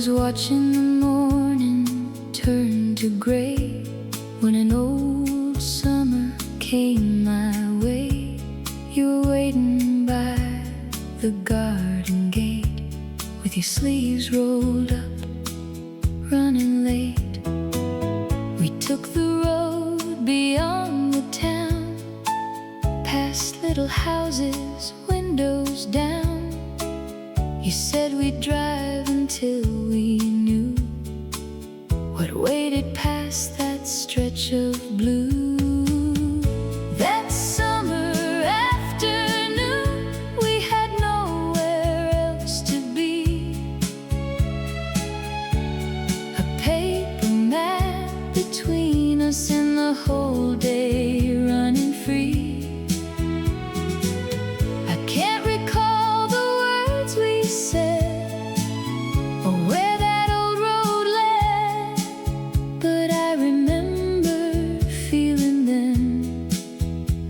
was watching the morning turn to gray when an old summer came my way. You were waiting by the garden gate with your sleeves rolled up, running late. We took the road beyond the town, past little houses, windows down. You said we'd drive until we knew what waited past that stretch of blue. That summer afternoon, we had nowhere else to be. A paper map between us and the whole day running free. I can't recall the words we said or where that old road led, but I remember feeling then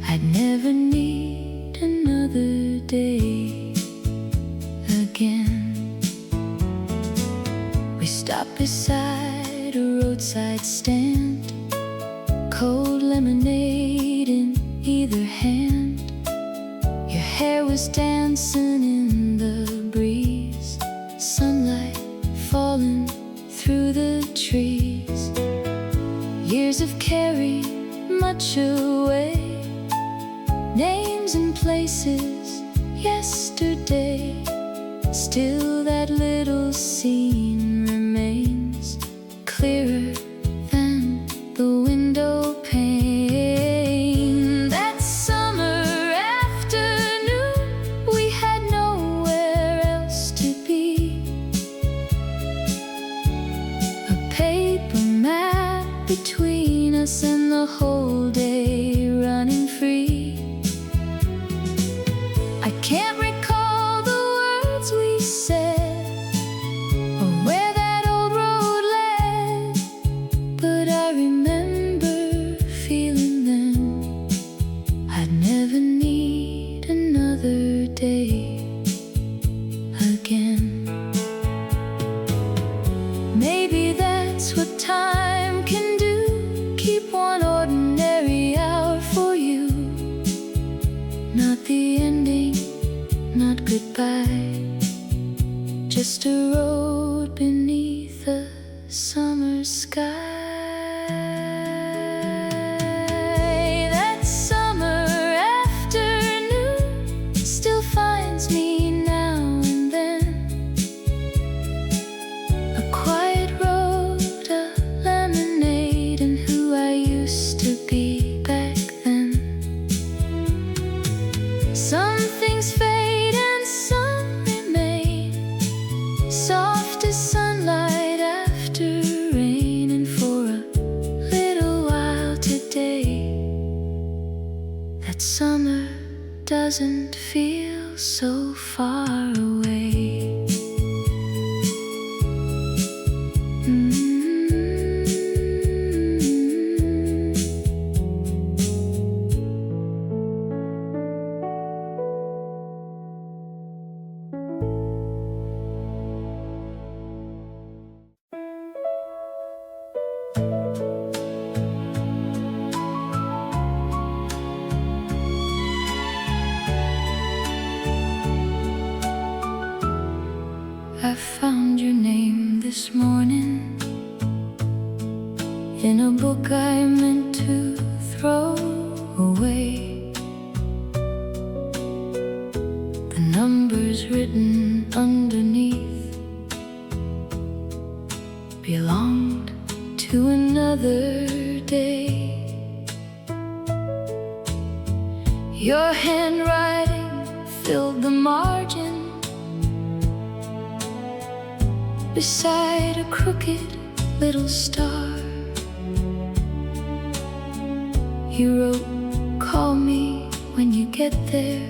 I'd never need another day again. We stopped beside a roadside stand, cold lemonade in either hand. Your hair was dancing in the breeze, sunlight falling through the trees. Years have carried much away, names and places yesterday. Still that little scene remains, clearer than the window pane. That summer afternoon, we had nowhere else to be. A paper map between us and the whole day running free. I can't recall the words we said or where that old road led, but I remember feeling then I'd never need another day again. Maybe that's what time can do, keep one ordinary hour for you. Not the ending, not goodbye, just a road beneath a summer sky. That summer afternoon still finds me now and then. A quiet road, a lemonade, and who I used to be back then. Some things fade and some remain, soft as sunlight after rain. And for a little while today, that summer doesn't feel so far away. I found your name this morning in a book I meant to throw away. The numbers written underneath belonged to another day. Your handwriting filled the margin beside a crooked little star. You wrote, "Call me when you get there."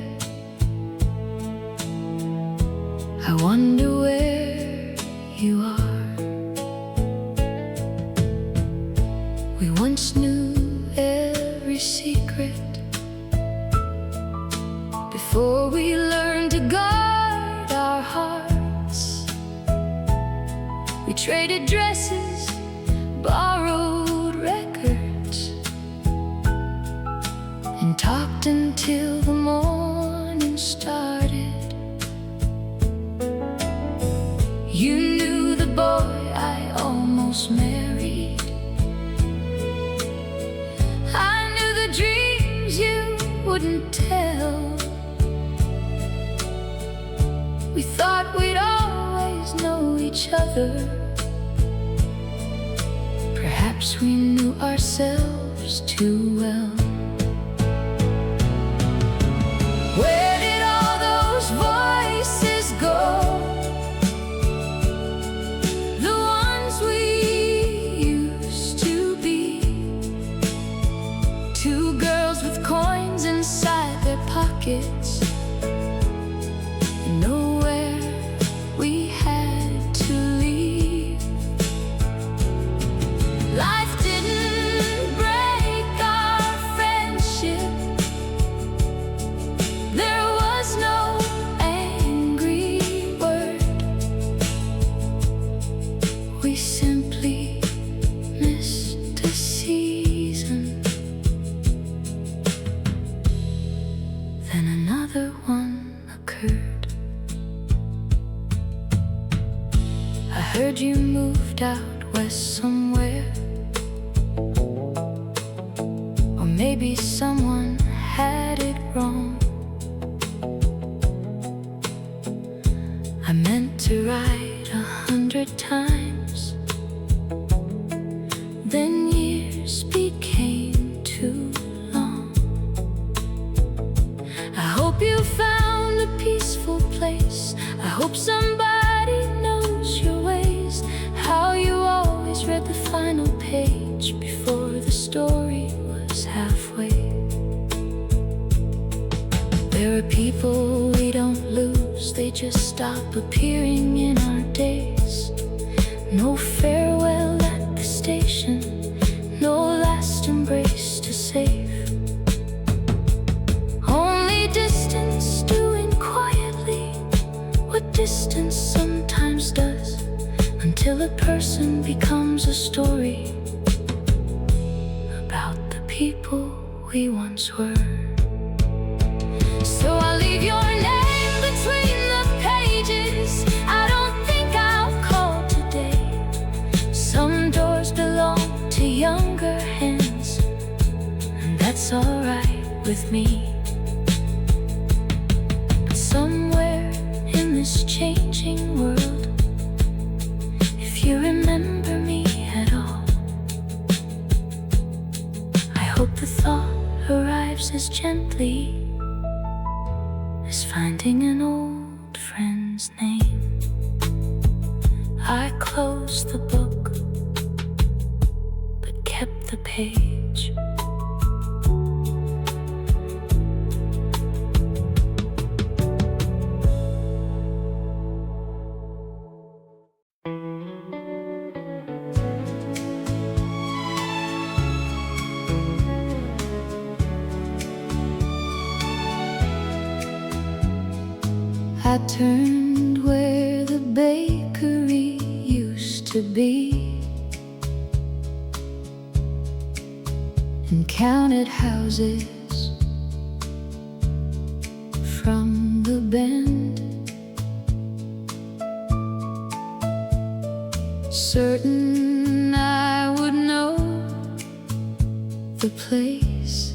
I wonder where you are. We once knew every secret before we learned to guard our hearts. traded dresses, borrowed records, and talked until the morning started. You knew the boy I almost married. I knew the dreams you wouldn't tell. We thought we'd always know each other. Perhaps we knew ourselves too well. Where did all those voices go? The ones we used to be. Two girls with coins inside their pockets. Nowhere we had to leave. Life didn't break our friendship. There was no angry word. We simply missed a season. Then another one occurred. I heard you moved out west somewhere. Or maybe someone had it wrong. I meant to write 100 times. Then years became too long. I hope you found a peaceful place. I hope somebody knows your ways. How you always read the final page before the story was halfway. There are people we don't lose, they just stop appearing in our days. No farewell at the station, no last embrace to save. Only distance doing quietly what distance sometimes does, until a person becomes a story about the people we once were. So I'll leave your name between the pages. I don't think I'll call today. Some doors belong to younger hands, and that's alright with me. But somewhere in this changing world, if you remember me at all, I hope the thought arrives as gently as finding an old friend's name. I closed the book, but kept the page. I turned where the bakery used to be and counted houses from the bend, certain I would know the place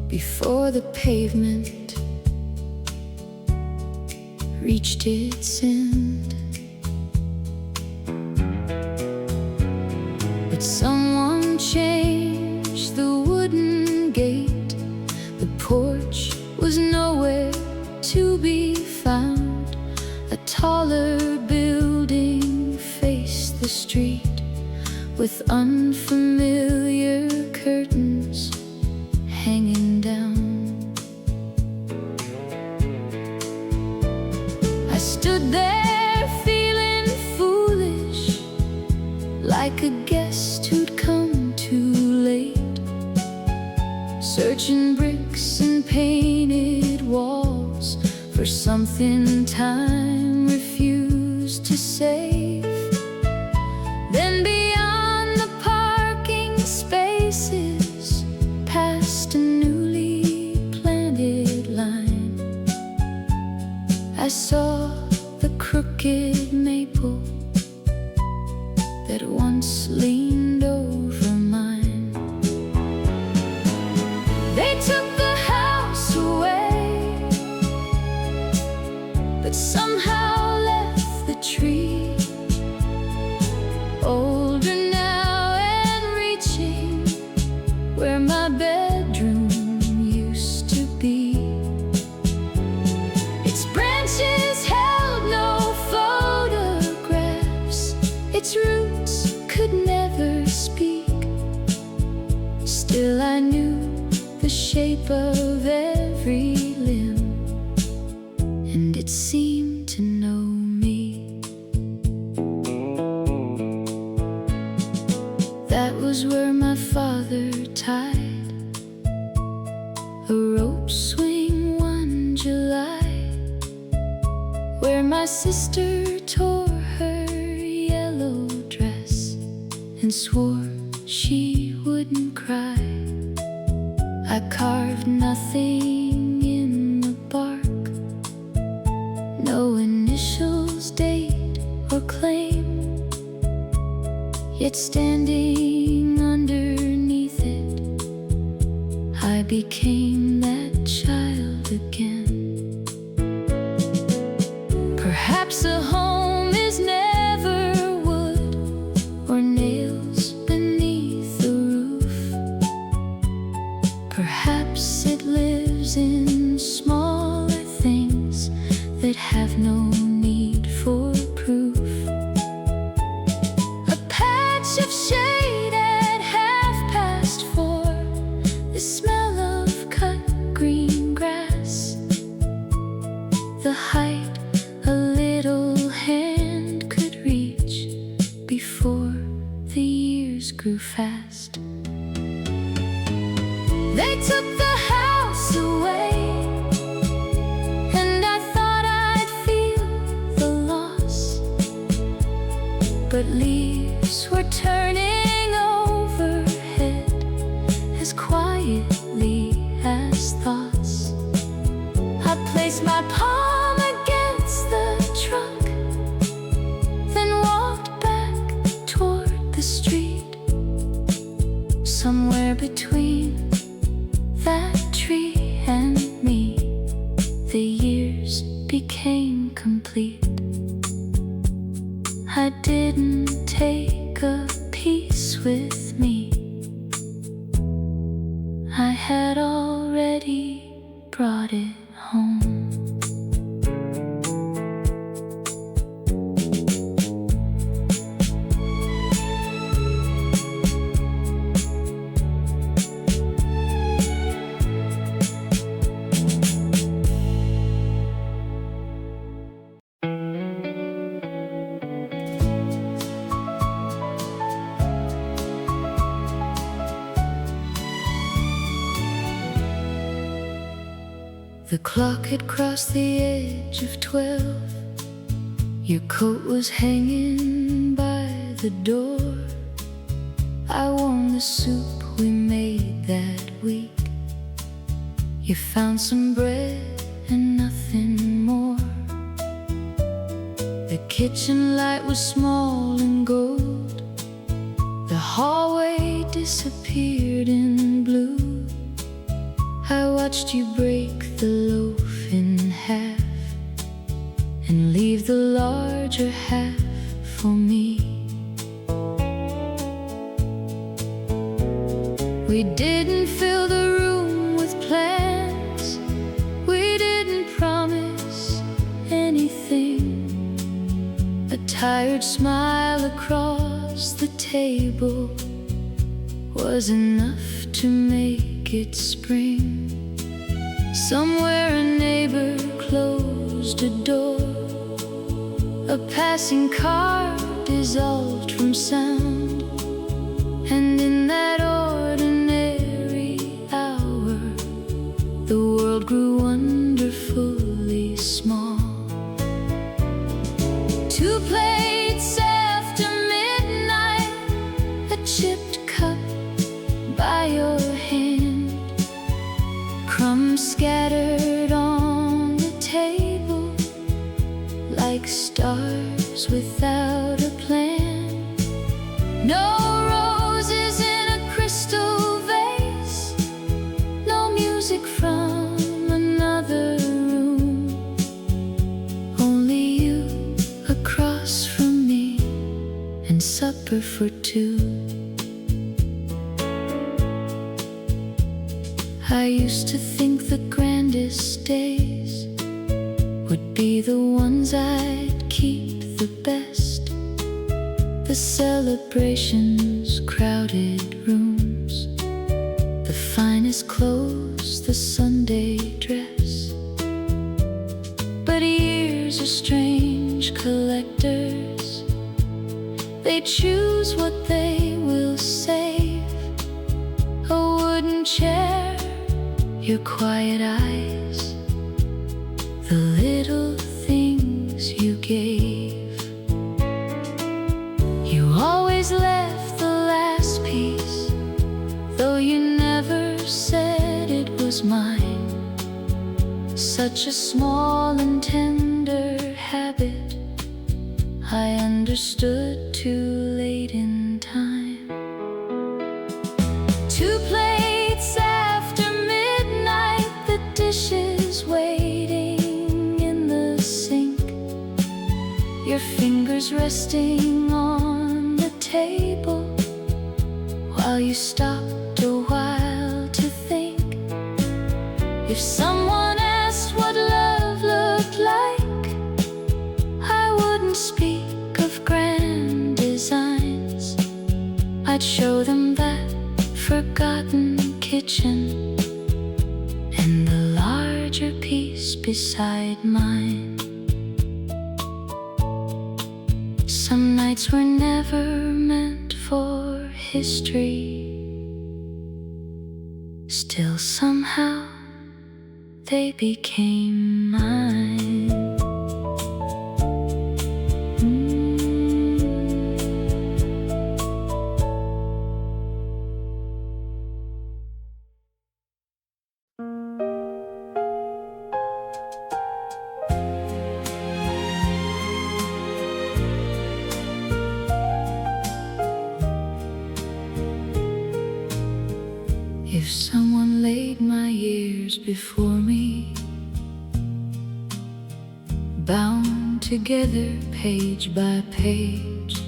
before the pavement reached its end. But someone changed the wooden gate. The porch was nowhere to be found. A taller building faced the street with unfamiliar curtains hanging down. I stood there feeling foolish, like a guest who'd come too late, searching bricks and painted walls for something time refused to save. Then beyond the parking spaces, past a newly planted line, I saw the crooked maple that once leaned over mine. They took the house away, but somehow left the tree. Older now and reaching where my bedroom used to be. Its branches held no photographs, its roots could never speak. Still I knew the shape of every limb, and it seemed to know me. That was where my father tied a rope swing one July, where my sister tore her yellow dress and swore she wouldn't cry. I carved nothing in the bark, no initials, date, or claim. Yet standing underneath it, I became that child again. Perhaps a home is never wood or nails beneath the roof. Perhaps it lives in smaller things that have no need for proof. A patch of shade at 4:30, the smell of cut green grass, the height a little hand could reach before the years grew fast. They took the house away, and I thought I'd feel the loss, but leaves were turning overhead as quietly as thoughts. I placed my palm against the truck, then walked back toward the street. Somewhere between that tree and me, the years became complete. I didn't take a piece with me, I had already brought it home. The clock had crossed the edge of 12. Your coat was hanging by the door. I warmed the soup we made that week. You found some bread and nothing more. The kitchen light was small and gold. The hallway disappeared in blue. I watched you break the loaf in half and leave the larger half for me. We didn't fill the room with plans, we didn't promise anything. A tired smile across the table was enough to make it spring. Somewhere a neighbor closed a door. A passing car dissolved from sound, and in that ordinary hour the world grew wonderfully small. Two players No roses in a crystal vase, no music from another room, only you across from me and supper for two. I used to think the grandest days would be the ones I'd keep the best. The celebrations, crowded rooms, the finest clothes, the Sunday dress. But years are strange collectors. They choose what they will save. A wooden chair, your quiet eyes, the little things you gave. You always left the last piece, though you never said it was mine. Such a small and tender habit, I understood too late in time. 2 plates after midnight, the dishes waiting in the sink, your fingers resting on the table while you stopped a while to think. If someone asked what love looked like, I wouldn't speak of grand designs. I'd show them that forgotten kitchen and the larger piece beside mine. Some nights were never meant for history, still somehow they became mine. If someone laid my years before me, bound together page by page,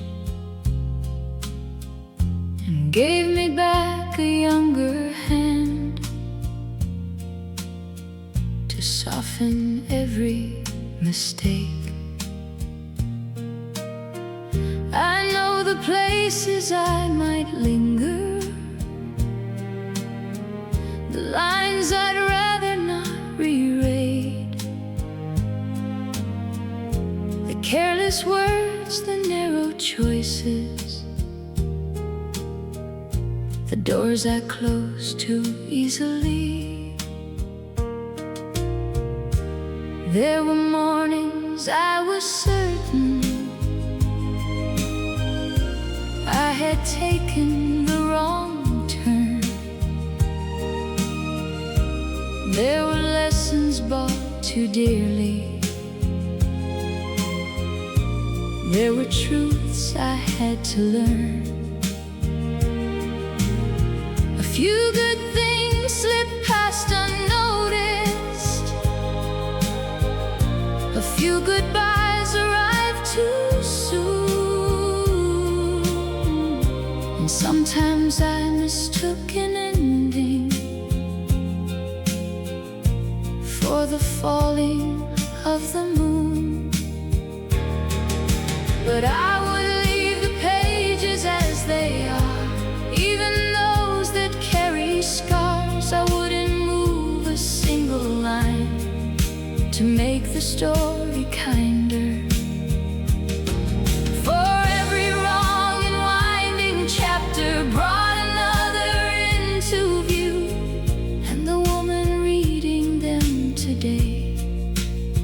and gave me back a younger hand to soften every mistake, I know the places I might linger, the lines I'd rather not reread, the careless words, the narrow choices, the doors I closed too easily. There were mornings I was certain I had taken the wrong turn. There were lessons bought too dearly. There were truths I had to learn. A few good things slipped past unnoticed. A few goodbyes arrived too soon. And sometimes I mistook an ending for the falling of the moon. But I would leave the pages as they are, even those that carry scars. I wouldn't move a single line to make the story kinder. For every wrong and winding chapter brought another into view, and the woman reading them today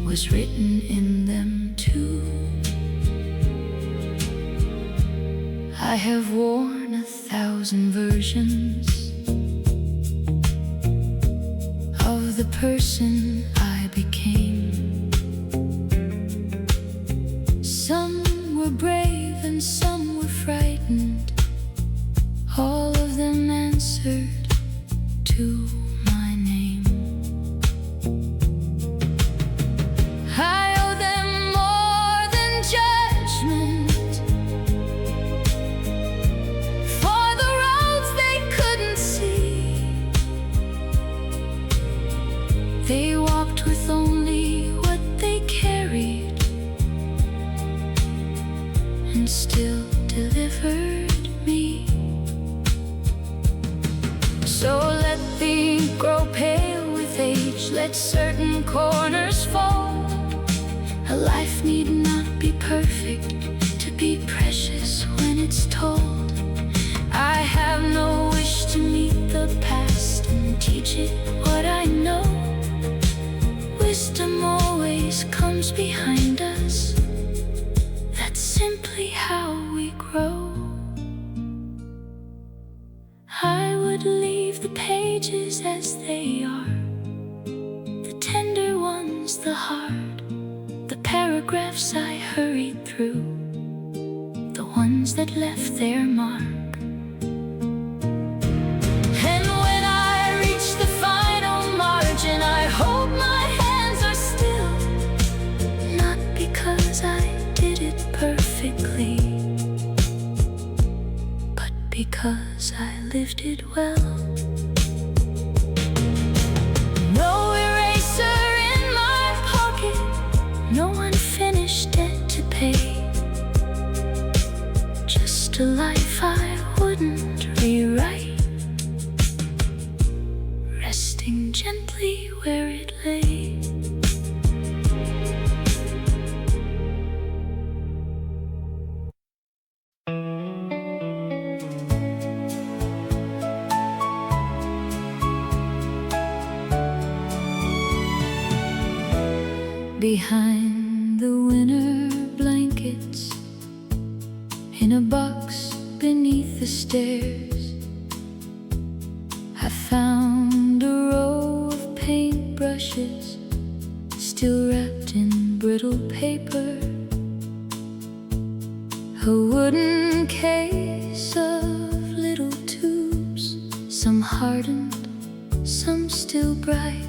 was written in them too. I have worn 1,000 versions of the person I became. Some were brave and some were frightened. let certain corners fall. A life need not be perfect to be precious when it's told. I have no wish to meet the past and teach it what I know. Wisdom always comes behind us. That's simply how we grow. I would leave the pages as they are, the tender ones, the hard, the paragraphs I hurried through, the ones that left their mark. And when I reach the final margin, I hope my hands are still, not because I did it perfectly, but because I lived it well. No eraser in my pocket, no unfinished debt to pay, just a life I wouldn't rewrite, resting gently where it lay. Behind the winter blankets, in a box beneath the stairs, I found a row of paintbrushes still wrapped in brittle paper, a wooden case of little tubes, some hardened, some still bright,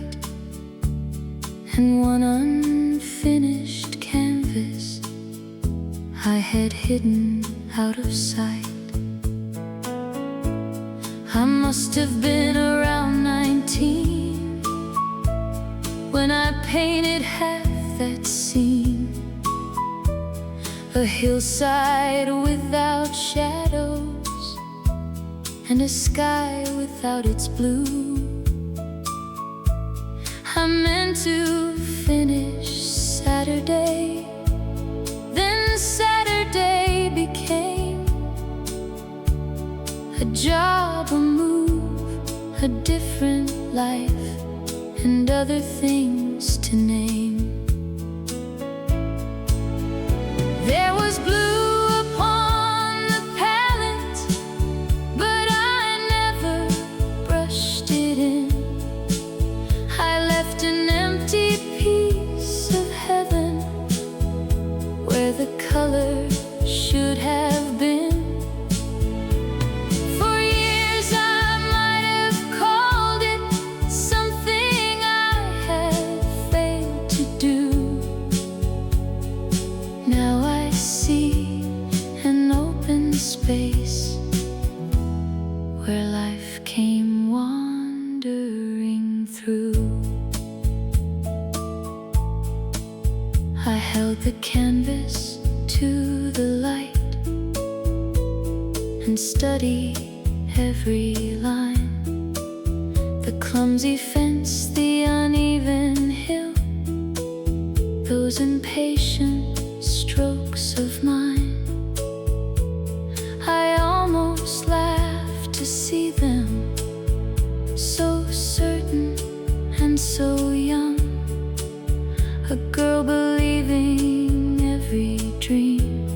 and one unfinished canvas I had hidden out of sight. I must have been around 19 when I painted half that scene, a hillside without shadows and a sky without its blue. I meant to finish Saturday, then Saturday became a job, a move, a different life, and other things to name. There was blue upon the palette, but I never brushed it in. I left an empty piece of heaven where the color should have been. For years I might have called it something I had failed to do. Now I see an open space where life came wandering through. I held the canvas to the light and studied every line, the clumsy fence, the uneven hill, those impatient strokes of mine. I almost laughed to see them, so certain and so young, a girl believing every dream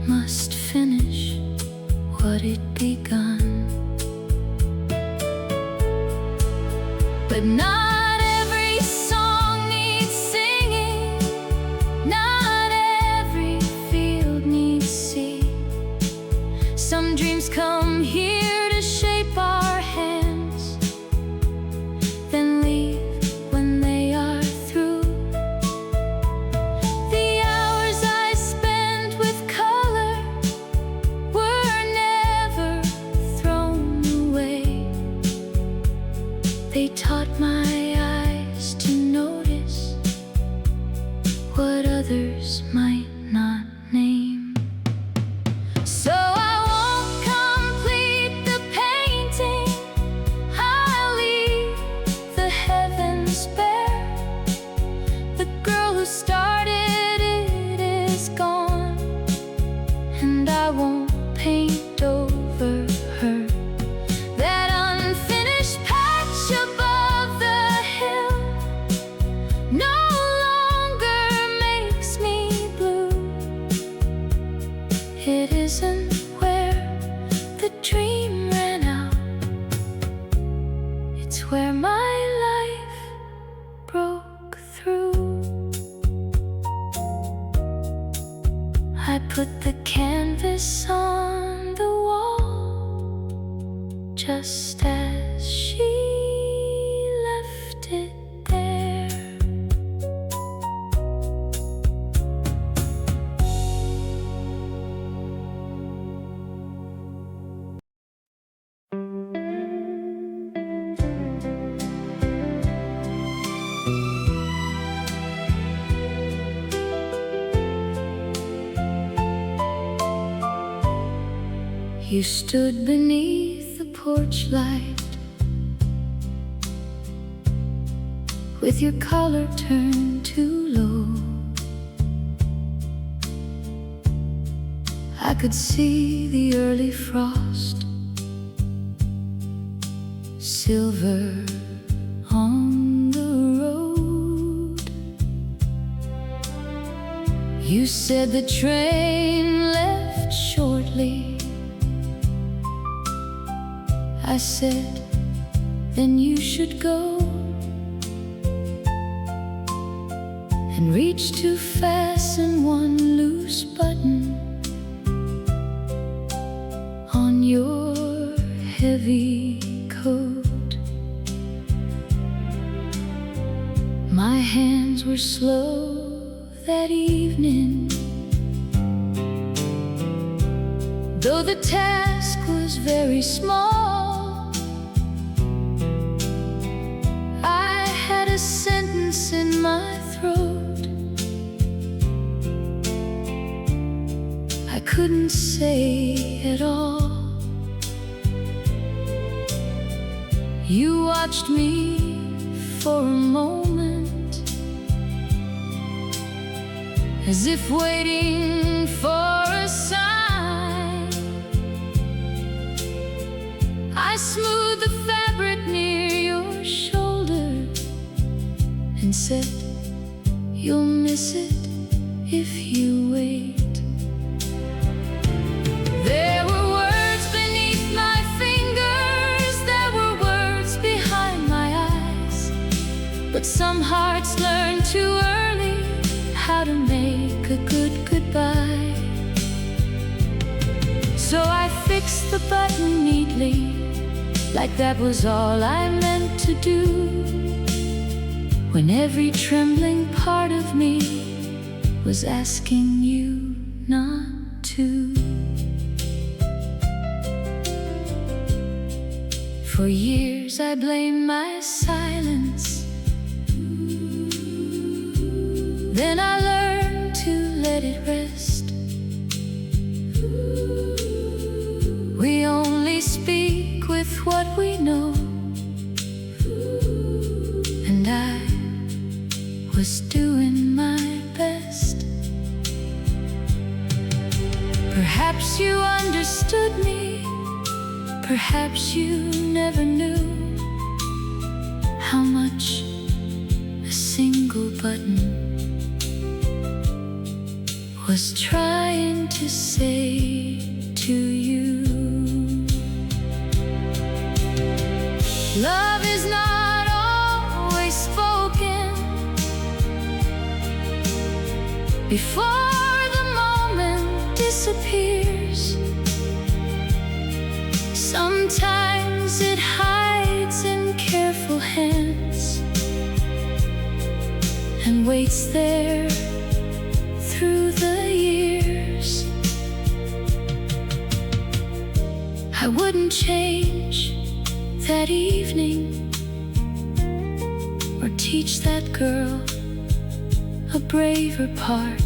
must finish what it begun. But not every song needs singing, not every field needs seed. Some dreams come here to shape our hands, then leave when they are through. The hours I spent with color were never thrown away. They taught my eyes to notice what others might not name. So I won't complete the just as she left it there. You stood beneath the porch light with your collar turned too low. I could see the early frost, silver on the road. You said the train left shortly. I said, then you should go, and reached to fasten one loose button on your heavy coat. My hands were slow that evening, though the task was very small. A sentence in my throat I couldn't say at all. You watched me for a moment, as if waiting for a sign. I smoothed the fabric near your shoulder and said, you'll miss it if you wait. There were words beneath my fingers, there were words behind my eyes, but some hearts learn too early how to make a good goodbye. So I fixed the button neatly, like that was all I meant to do, when every trembling part of me was asking you not to. For years I blamed my silence, then I learned to let it rest. We only speak with what we know, and I was doing my best. Perhaps you understood me, perhaps you never knew how much a single button was trying to say to you. Love is not always spoken before the moment disappears. Sometimes it hides in careful hands and waits there through the years. I wouldn't change that evening or teach that girl a braver part.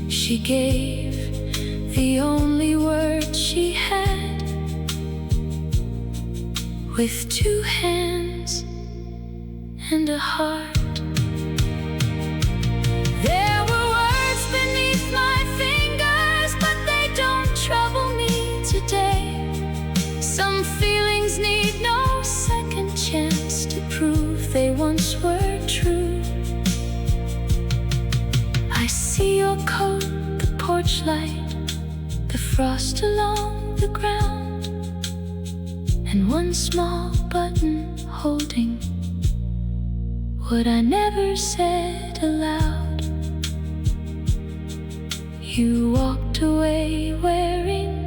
She gave the only word she had, with two hands and a heart. There were words beneath my fingers, but they don't trouble me today. Some feelings need no second chance to prove they once were true. I see your coat, the porch light, the frost along the ground, and one small button holding what I never said aloud. You walked away wearing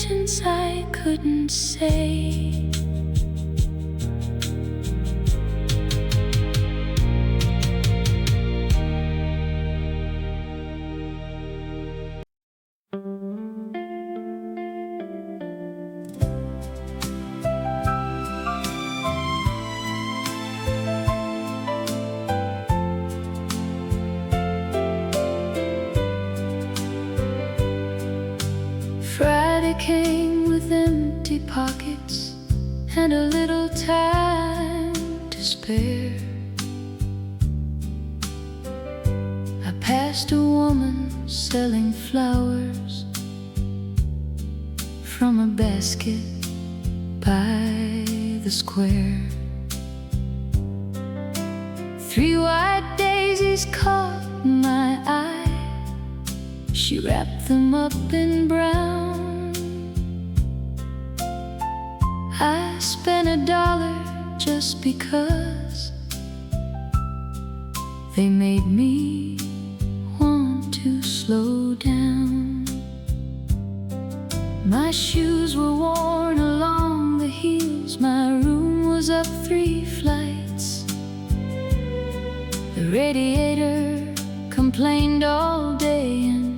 sentence I couldn't say. Friday came with empty pockets and a little time to spare. I passed a woman selling flowers from a basket by the square. 3 white daisies caught my eye. She wrapped them up in brown. I spent $1 just because they made me want to slow down. My shoes were worn along the heels. My room was up 3 flights. The radiator complained all day and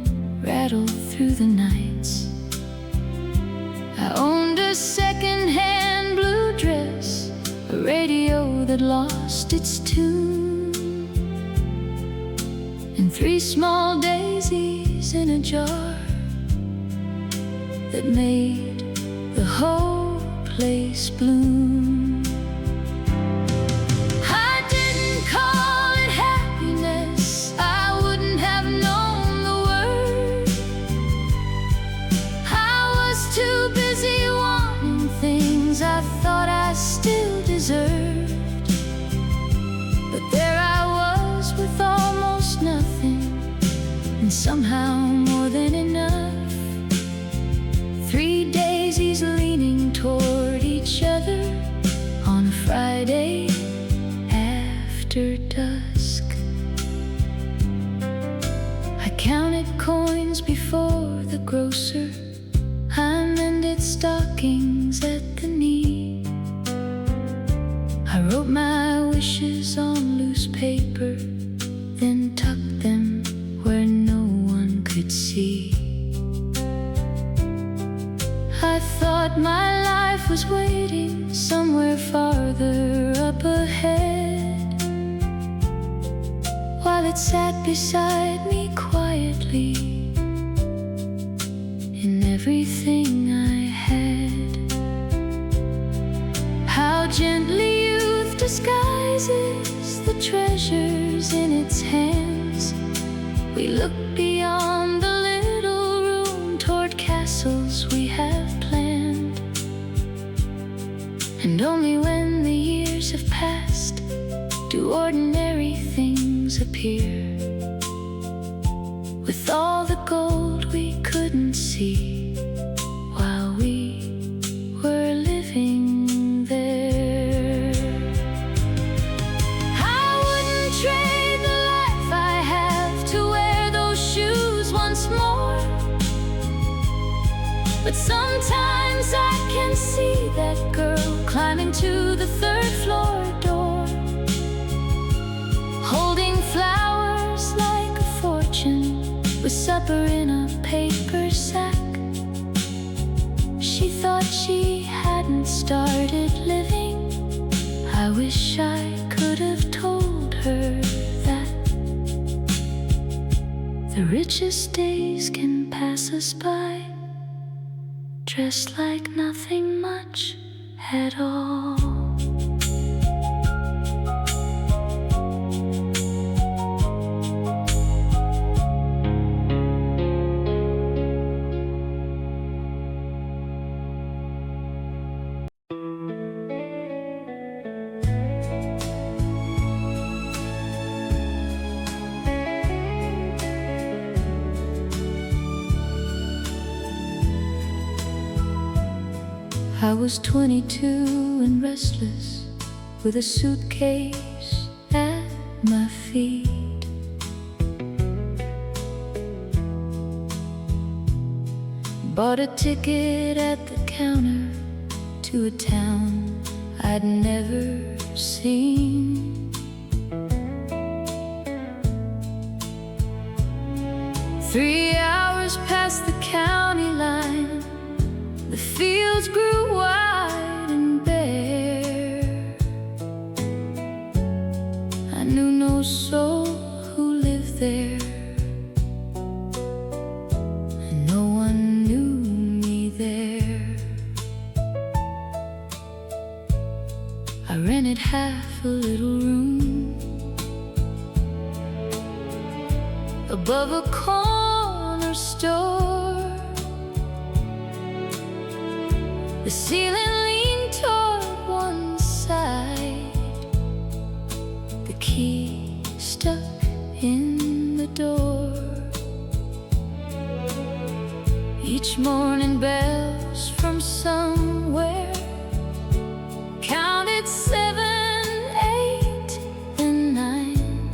rattled through the nights. I owned a second-hand blue dress, a radio that lost its tune, and 3 small daisies in a jar that made the whole place bloom. I didn't call it happiness, I wouldn't have known the word. I was too busy wanting things I thought I still deserved. But there I was with almost nothing, and somehow more than enough. 3 daisies leaning toward each other on a Friday after dusk. I counted coins before the grocer, I mended stockings at the knee. I wrote my wishes on loose paper, then tucked them where no one could see. I thought my life was waiting somewhere farther up ahead, while it sat beside me quietly in everything I had. How gently youth disguises the treasures in its hands. We look beyond the little room toward castles we have planned, and only when the years have passed do ordinary things appear, with all the gold we couldn't see while we were living there. I wouldn't trade the life I have to wear those shoes once more, but sometimes I can see that girl climbing to the 3rd floor door, holding flowers like a fortune, with supper in a paper sack. She thought she hadn't started living. I wish I could have told her that the richest days can pass us by, dressed like nothing much at all. I was 22 and restless, with a suitcase at my feet. bought a ticket at the counter to a town I'd never seen. 3 hours past the county line, the fields grew wide and bare. I knew no soul who lived there, and no one knew me there. I rented half a little room above a corner store. The ceiling leaned toward one side, the key stuck in the door. Each morning bells from somewhere counted 7, 8, and 9.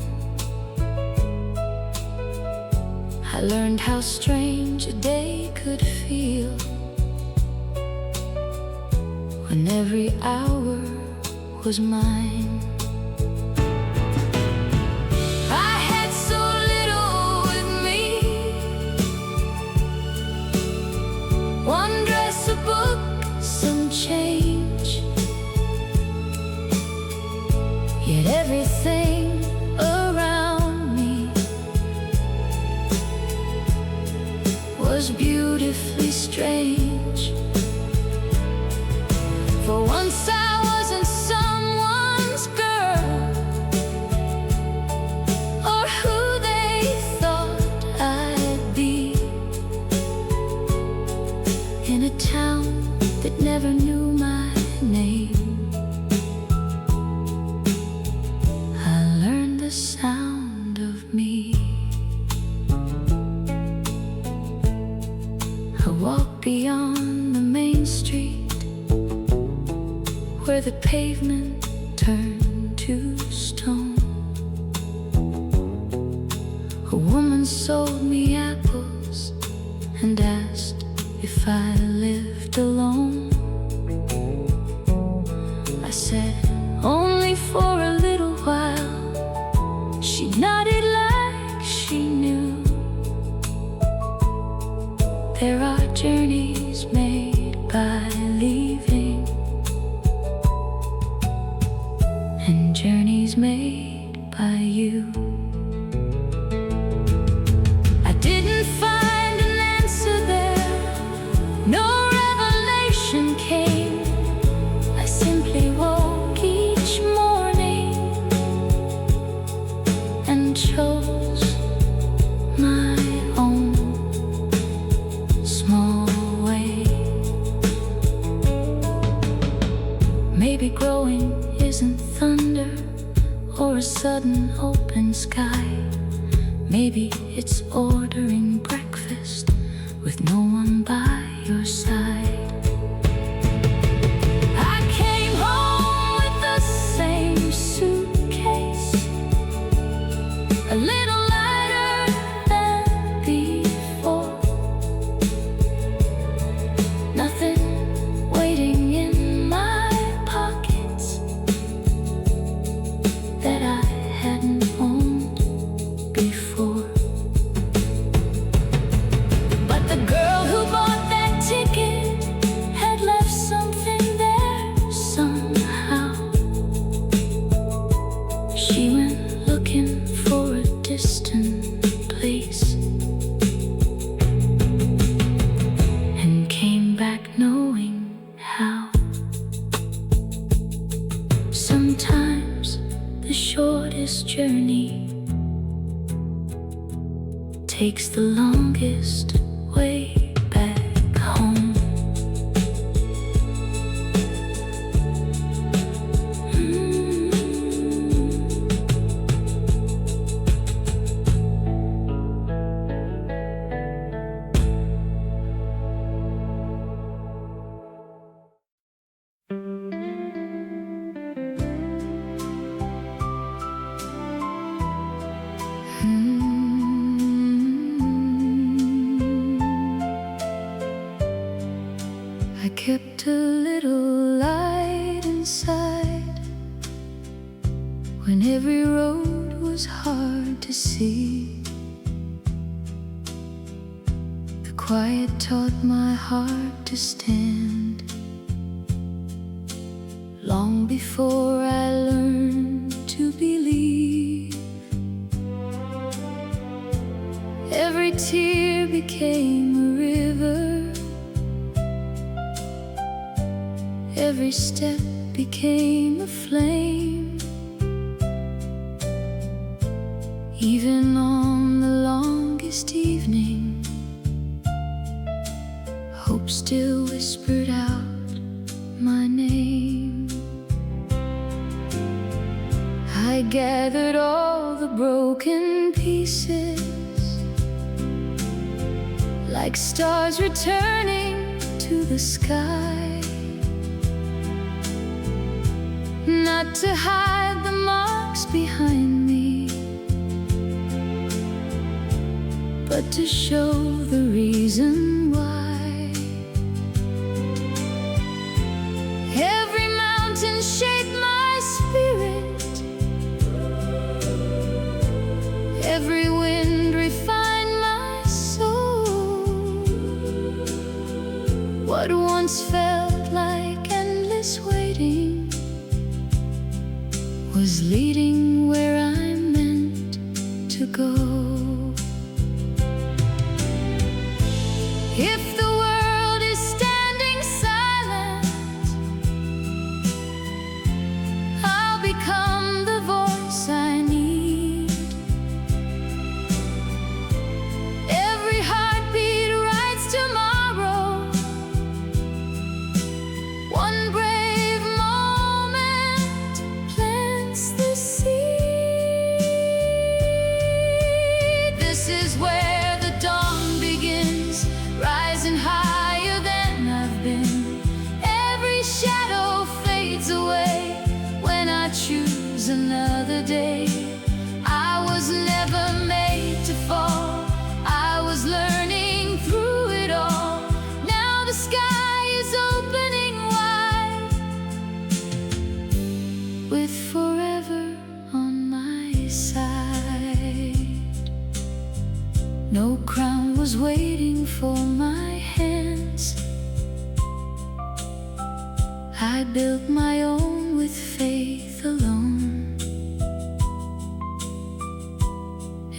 I learned how strange a day could feel when every hour was mine. I had so little with me: one dress, a book, some change. Yet everything around me was beautifully strange. For once I wasn't someone's girl, or who they thought I'd be, in a town that never knew my name. I learned the sound of me. I walked beyond the main street, where the pavement turned to stone. A woman sold me apples and asked if I lived alone. I said, only for a little while. She nodded like she knew. There are journeys made by leaving, and journeys made by you. I didn't find an answer there, no revelation came. I simply woke each morning and chose my own small way. Maybe growing isn't thunder or a sudden open sky. Maybe it's ordering breakfast with no one by your side. I came home with the same suitcase, a little lighter than before. Nothing waiting in my pockets that I hadn't owned before. But the girl who bought that ticket had left something there somehow. She went looking for a distant place and came back knowing how. Sometimes the shortest journey takes the longest way back home. kept a little light inside when every road was hard to see. The quiet taught my heart to stand long before I learned to believe. Every tear became a river, every step became a flame. Even on the longest evening, hope still whispered out my name. I gathered all the broken pieces, like stars returning to the sky, not to hide the marks behind me, but to show the reason why. Every mountain shaped my spirit, every wind refined my soul. What once felt like endless waiting was leading where I'm meant to go. If the world is standing silent, I'll become the voice I need. Every heartbeat writes tomorrow, one brave moment plants the seed. This is where the dawn begins, rising higher than I've been. Every shadow fades away when I choose another day. I was never made to fall, I was learning through it all. Now the sky is opening wide, with forever on my side. No crown was waiting for my hands, I built my own with faith alone.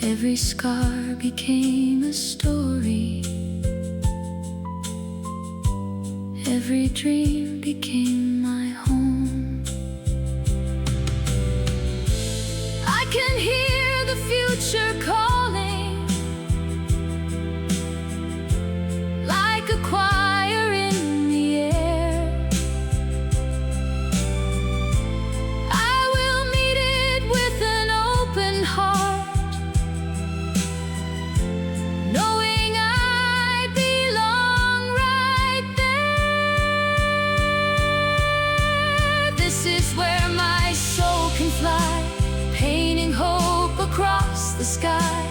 Every scar became a story, every dream became my home. I can hear the future calling, like a choir in the air. I will meet it with an open heart, knowing I belong right there. This is where my soul can fly, painting hope across the sky.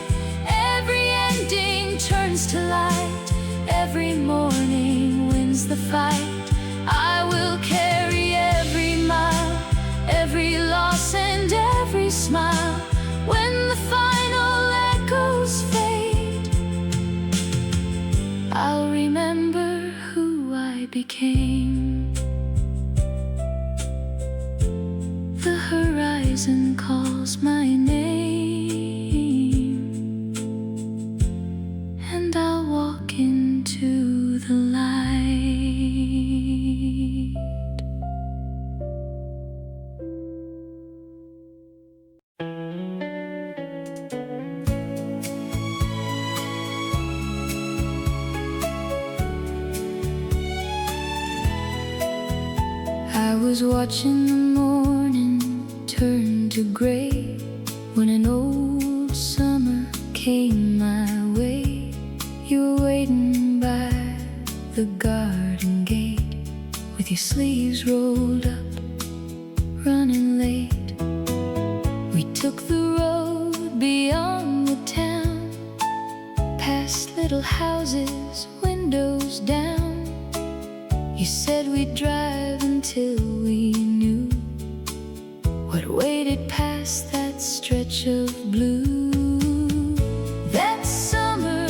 Every ending turns to light, every morning wins the fight. I will carry every mile, every loss and every smile. When the final echoes fade, I'll remember who I became. The horizon calls my name, and I'll walk into the light. I was watching the morning turn to gray when an old summer came my way. You were waiting by the garden gate with your sleeves rolled up, running late. We took the road beyond the town, past little houses, windows down. You said we'd drive until we knew what waited past that stretch of blue. That summer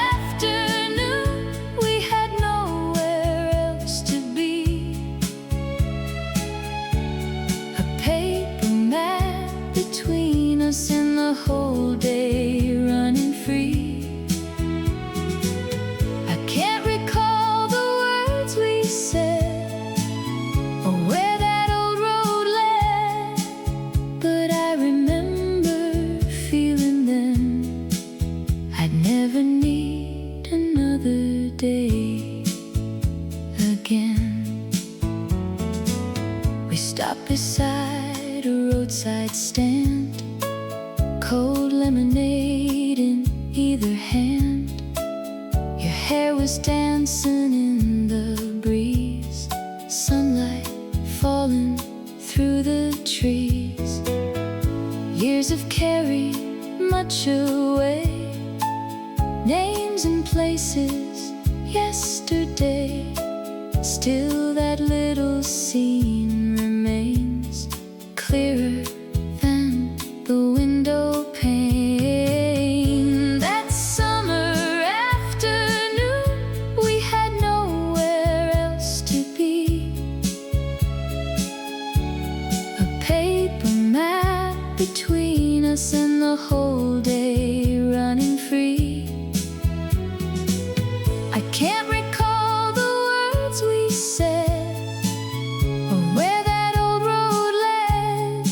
afternoon, we had nowhere else to be. A paper map between us and the whole day running free. I can't recall the words we said or where that old road led, but I remember feeling then I'd never need another day again. We stopped beside a roadside stand, cold lemonade in either hand. Your hair was dancing in the breeze, sunlight falling through the trees. Years have carried much away, names and places yesterday. Still that little scene remains, clearer than the window pane. That summer afternoon, we had nowhere else to be. A paper map between us and the whole day running free. I can't recall the words we said or where that old road led,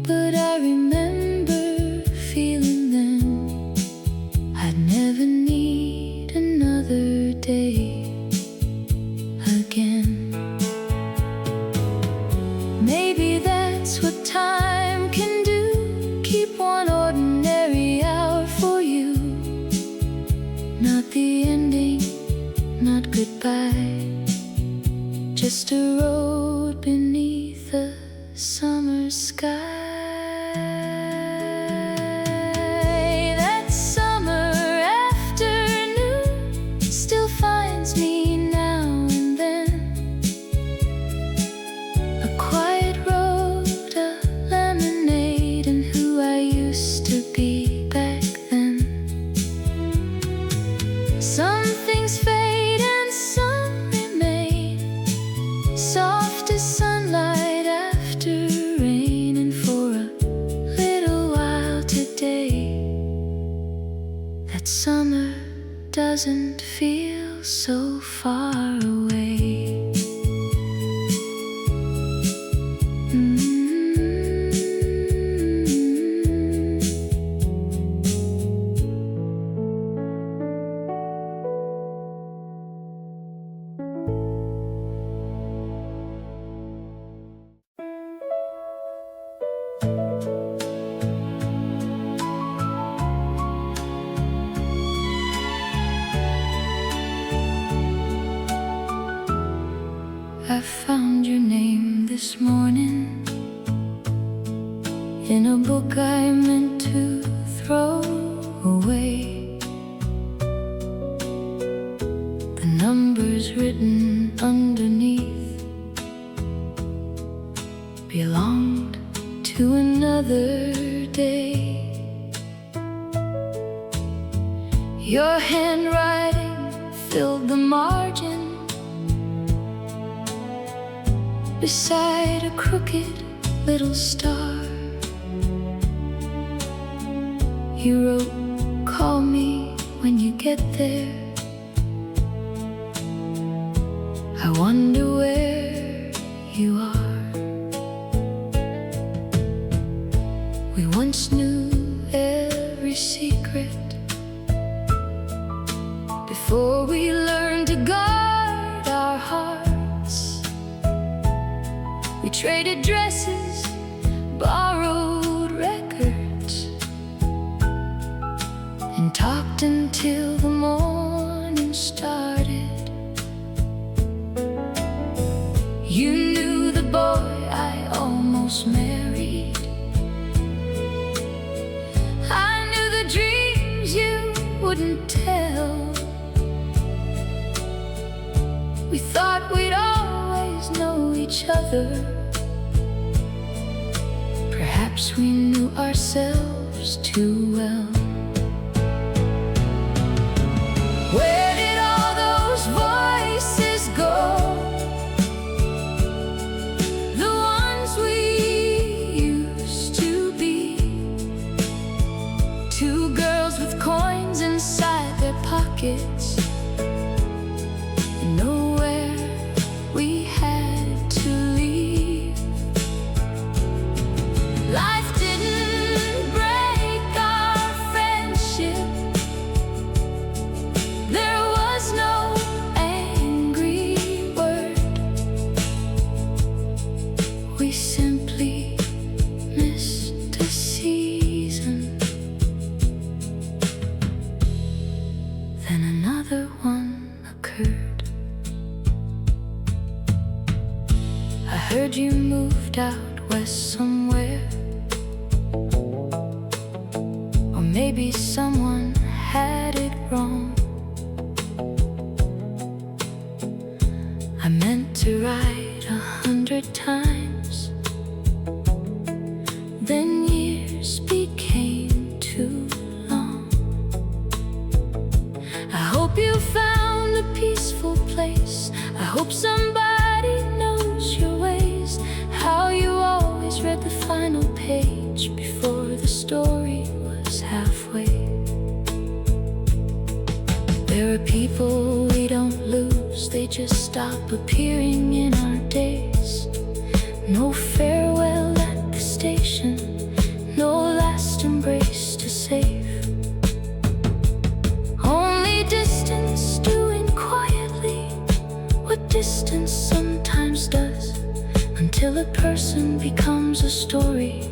but I remember feeling then I'd never need another day again. Maybe that's what time can do, keep one ordinary hour for you. Not the ending, not goodbye, just a road beneath a summer sky. That summer afternoon still finds me now and then. A quiet road, a lemonade, and who I used to be back then. Some things fade and some remain, soft as sunlight after rain. And for a little while today, that summer doesn't feel so far away. I found your name this morning in a book I meant to throw away. The numbers written underneath belonged to another day. Your handwriting filled the margin beside a crooked little star. You wrote, "Call me when you get there." I wonder where you are. We once knew every secret before we learned to guard our hearts. We traded dresses, borrowed records, and talked until the morning started. You knew the boy I almost married. I knew the dreams you wouldn't tell. We thought we'd each other. Perhaps we knew ourselves too well. Where did all those voices go? The ones we used to be. Two girls with coins inside their pockets, and nowhere we had to leave. Life didn't break our friendship. There was no angry word. We simply missed a season. Then another one occurred. I heard you moved out west somewhere, or maybe someone had it wrong. I meant to write 100 times, then years became too long. I hope you found a peaceful place. I hope somebody knows your ways. How you always read the final page before the story was halfway. There are people we don't lose, they just stop appearing in our days. No farewell at the station, no last embrace to save. Only distance doing quietly what distance sometimes does, until a person becomes a story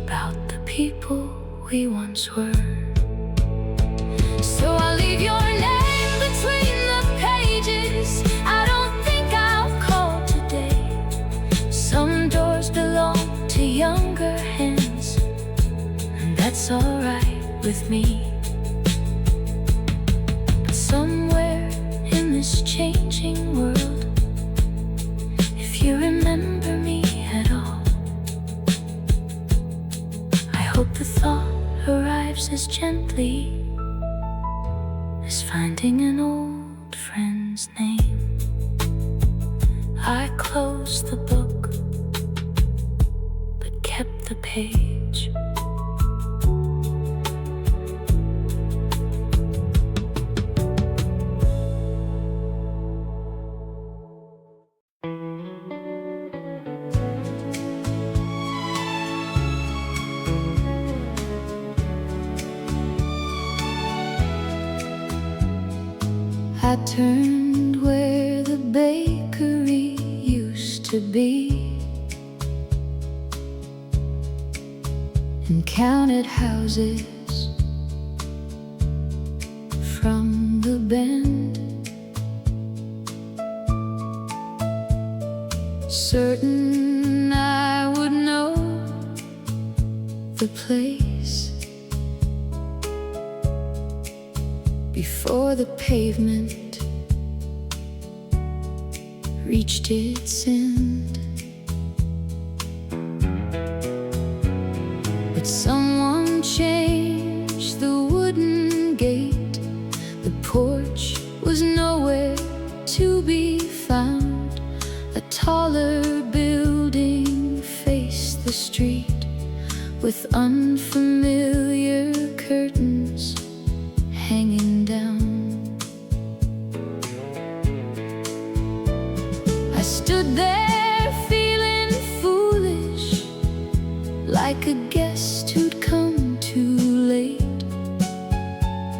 about the people we once were. So I'll leave your name between the pages. I don't think I'll call today. Some doors belong to younger hands, and that's alright with me. But somewhere in this changing world, if you remember me at all, I hope the thought arrives as gently as finding an old friend's name. I closed the book, but kept the page. I turned where the bakery used to be, and counted houses from the bend, certain I would know the place before the pavement reached its end. But someone changed the wooden gate. The porch was nowhere to be found. A taller building faced the street with unfamiliar curtains hanging down. I stood there feeling foolish, like a guest who'd come too late,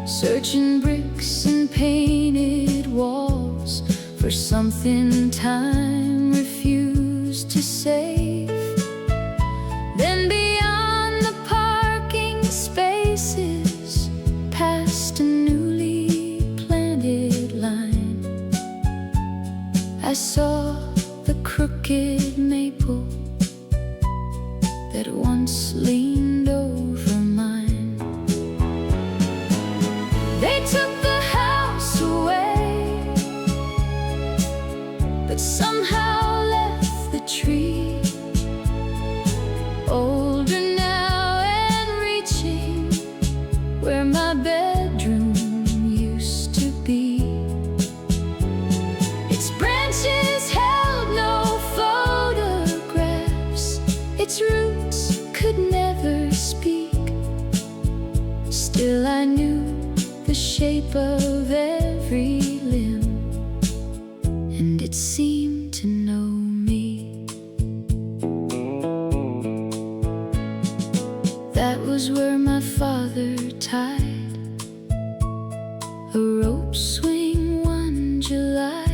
searching bricks and painted walls for something time refused to save. Then beyond the parking spaces, past a newly planted line, I saw the crooked maple that once leaned over mine. They took the house away, but somehow the shape of every limb, and it seemed to know me. That was where my father tied a rope swing one July,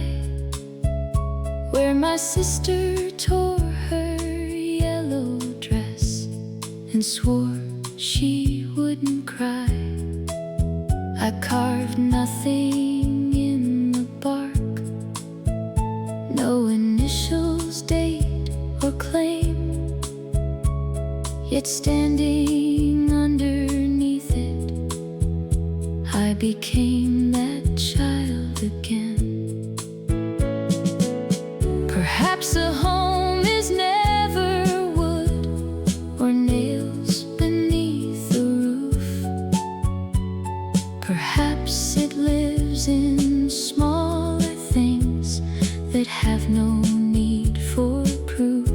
where my sister tore her yellow dress and swore she wouldn't cry. I carved nothing in the bark, no initials, date, or claim, yet standing underneath it, I became that child again. Perhaps a home is never wood or nails beneath the roof. Perhaps it lives in smaller things that have no need for proof.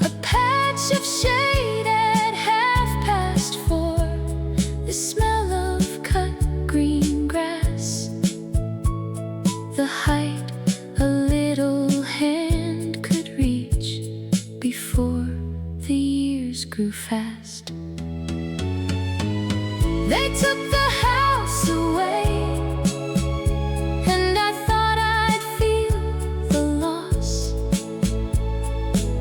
A patch of shade at 4:30, the smell of cut green grass, the height a little hand could reach before the years grew fast. They took the house away, and I thought I'd feel the loss,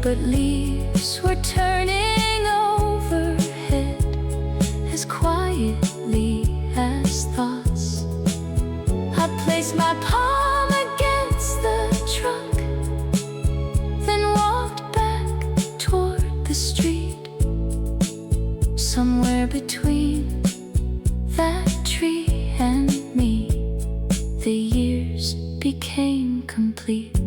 but leaves were turning overhead as quietly as thoughts. I placed my palm against the truck, then walked back toward the street. Somewhere between that tree and me, the years became complete.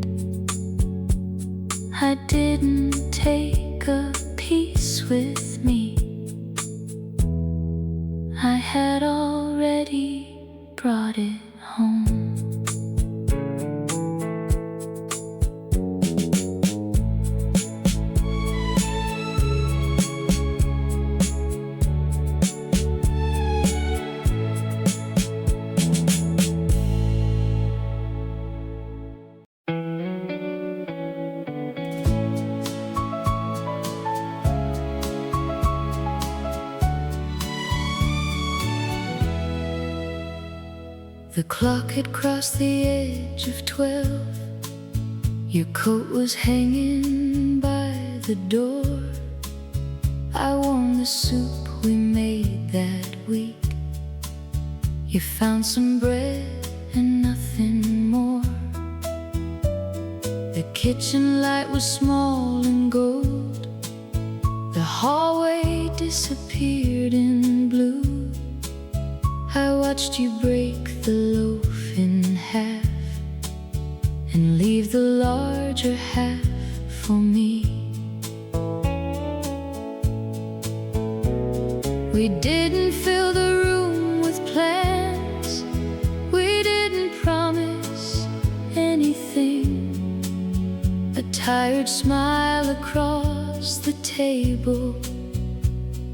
I didn't take a piece with me, I had already brought it home. The clock had crossed the edge of 12. Your coat was hanging by the door. I warmed the soup we made that week. You found some bread and nothing more. The kitchen light was small and gold. The hallway disappeared in blue. I watched you break the loaf in half and leave the larger half for me. We didn't fill the room with plans, we didn't promise anything. A tired smile across the table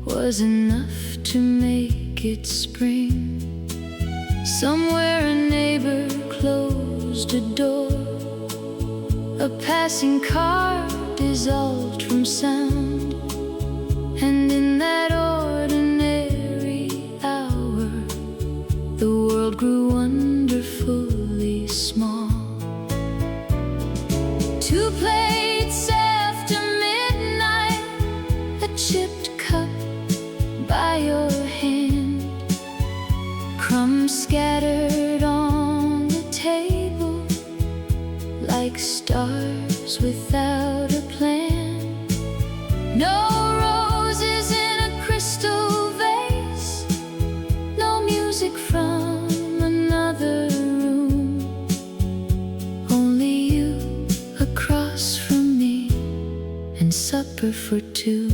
was enough to make it spring. Somewhere a neighbor closed a door, a passing car dissolved from sound, and in that ordinary hour the world grew wonderfully small. 2 plates after midnight, a chipped cup by your hand, crumbs scattered on the table like stars without a plan. No roses in a crystal vase, no music from another room, only you across from me and supper for 2.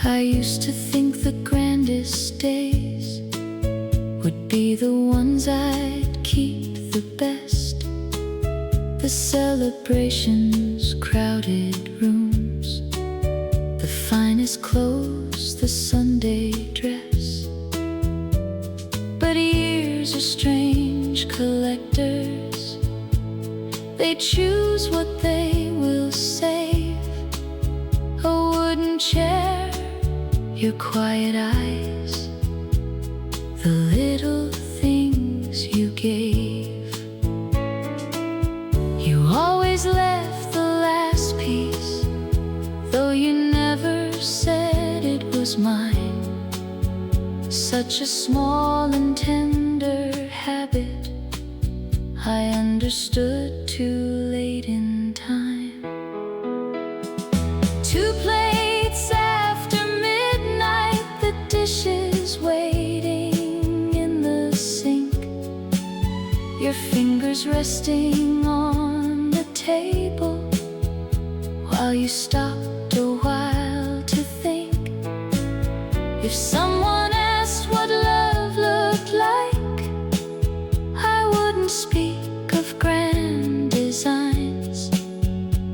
I used to think the grandest days would be the ones I'd keep the best. The celebrations, crowded rooms, the finest clothes chose the Sunday dress. But years are strange collectors. They choose what they will save. A wooden chair, your quiet eyes, the little things you gave. You always left the last piece, though you never said it was mine. Such a small and tender habit, I understood too late in time. 2 plates after midnight, the dishes waiting in the sink, your fingers resting on the table while you stopped a while to think. If someone asked what love looked like, I wouldn't speak of grand designs.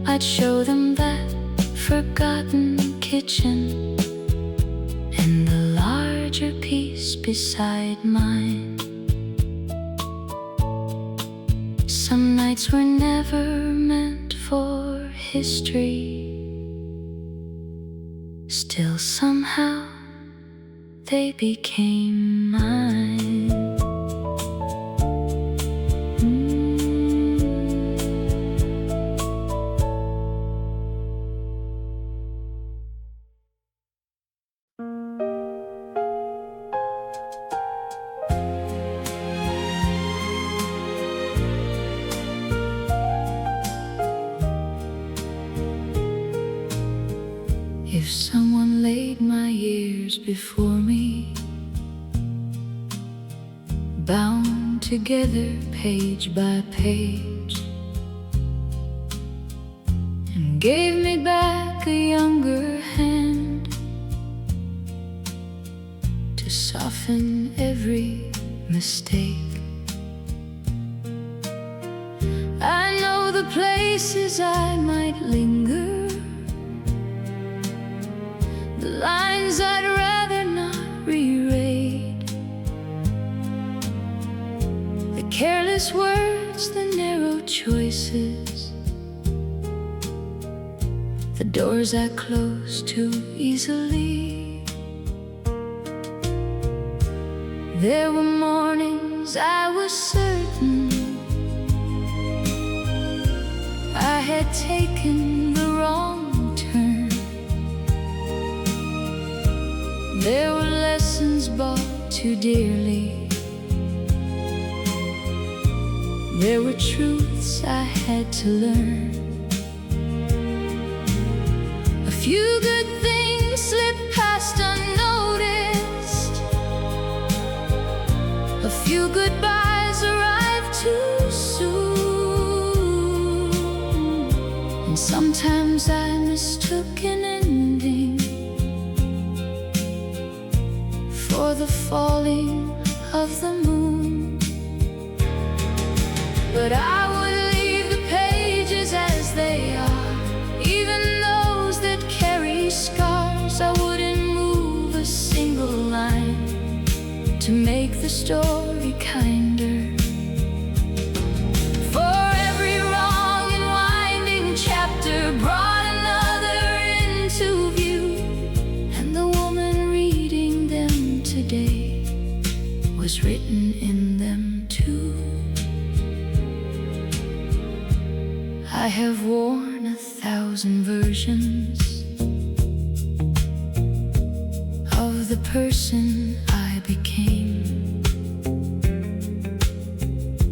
I'd show them that forgotten kitchen and the larger piece beside mine. Some nights were never meant for history. Still somehow they became mine. If someone laid my years before me, bound together page by page, and gave me back a younger hand to soften every mistake, I know the places I might linger, the lines I'd rather not reread, the careless words, the narrow choices, the doors I closed too easily. There were mornings I was certain I had taken the wrong turn. There were lessons bought too dearly. There were truths I had to learn. A few good things slipped past unnoticed. A few goodbyes arrived too soon. And sometimes I mistook an ending for the falling of the moon. But I would leave the pages as they are, even those that carry scars. I wouldn't move a single line to make the story kinder. For every wrong and winding chapter brought another into view, and the woman reading them today was written in them too. I have worn 1,000 versions of the person I became.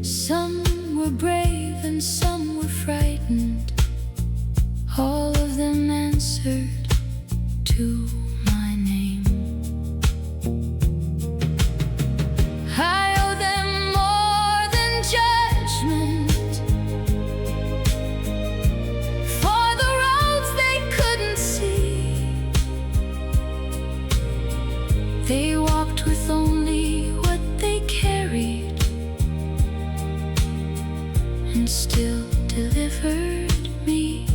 Some were brave and some were frightened. All of them answered to my name. I owe them more than judgment for the roads they couldn't see. They walked with only what they carried and still delivered me.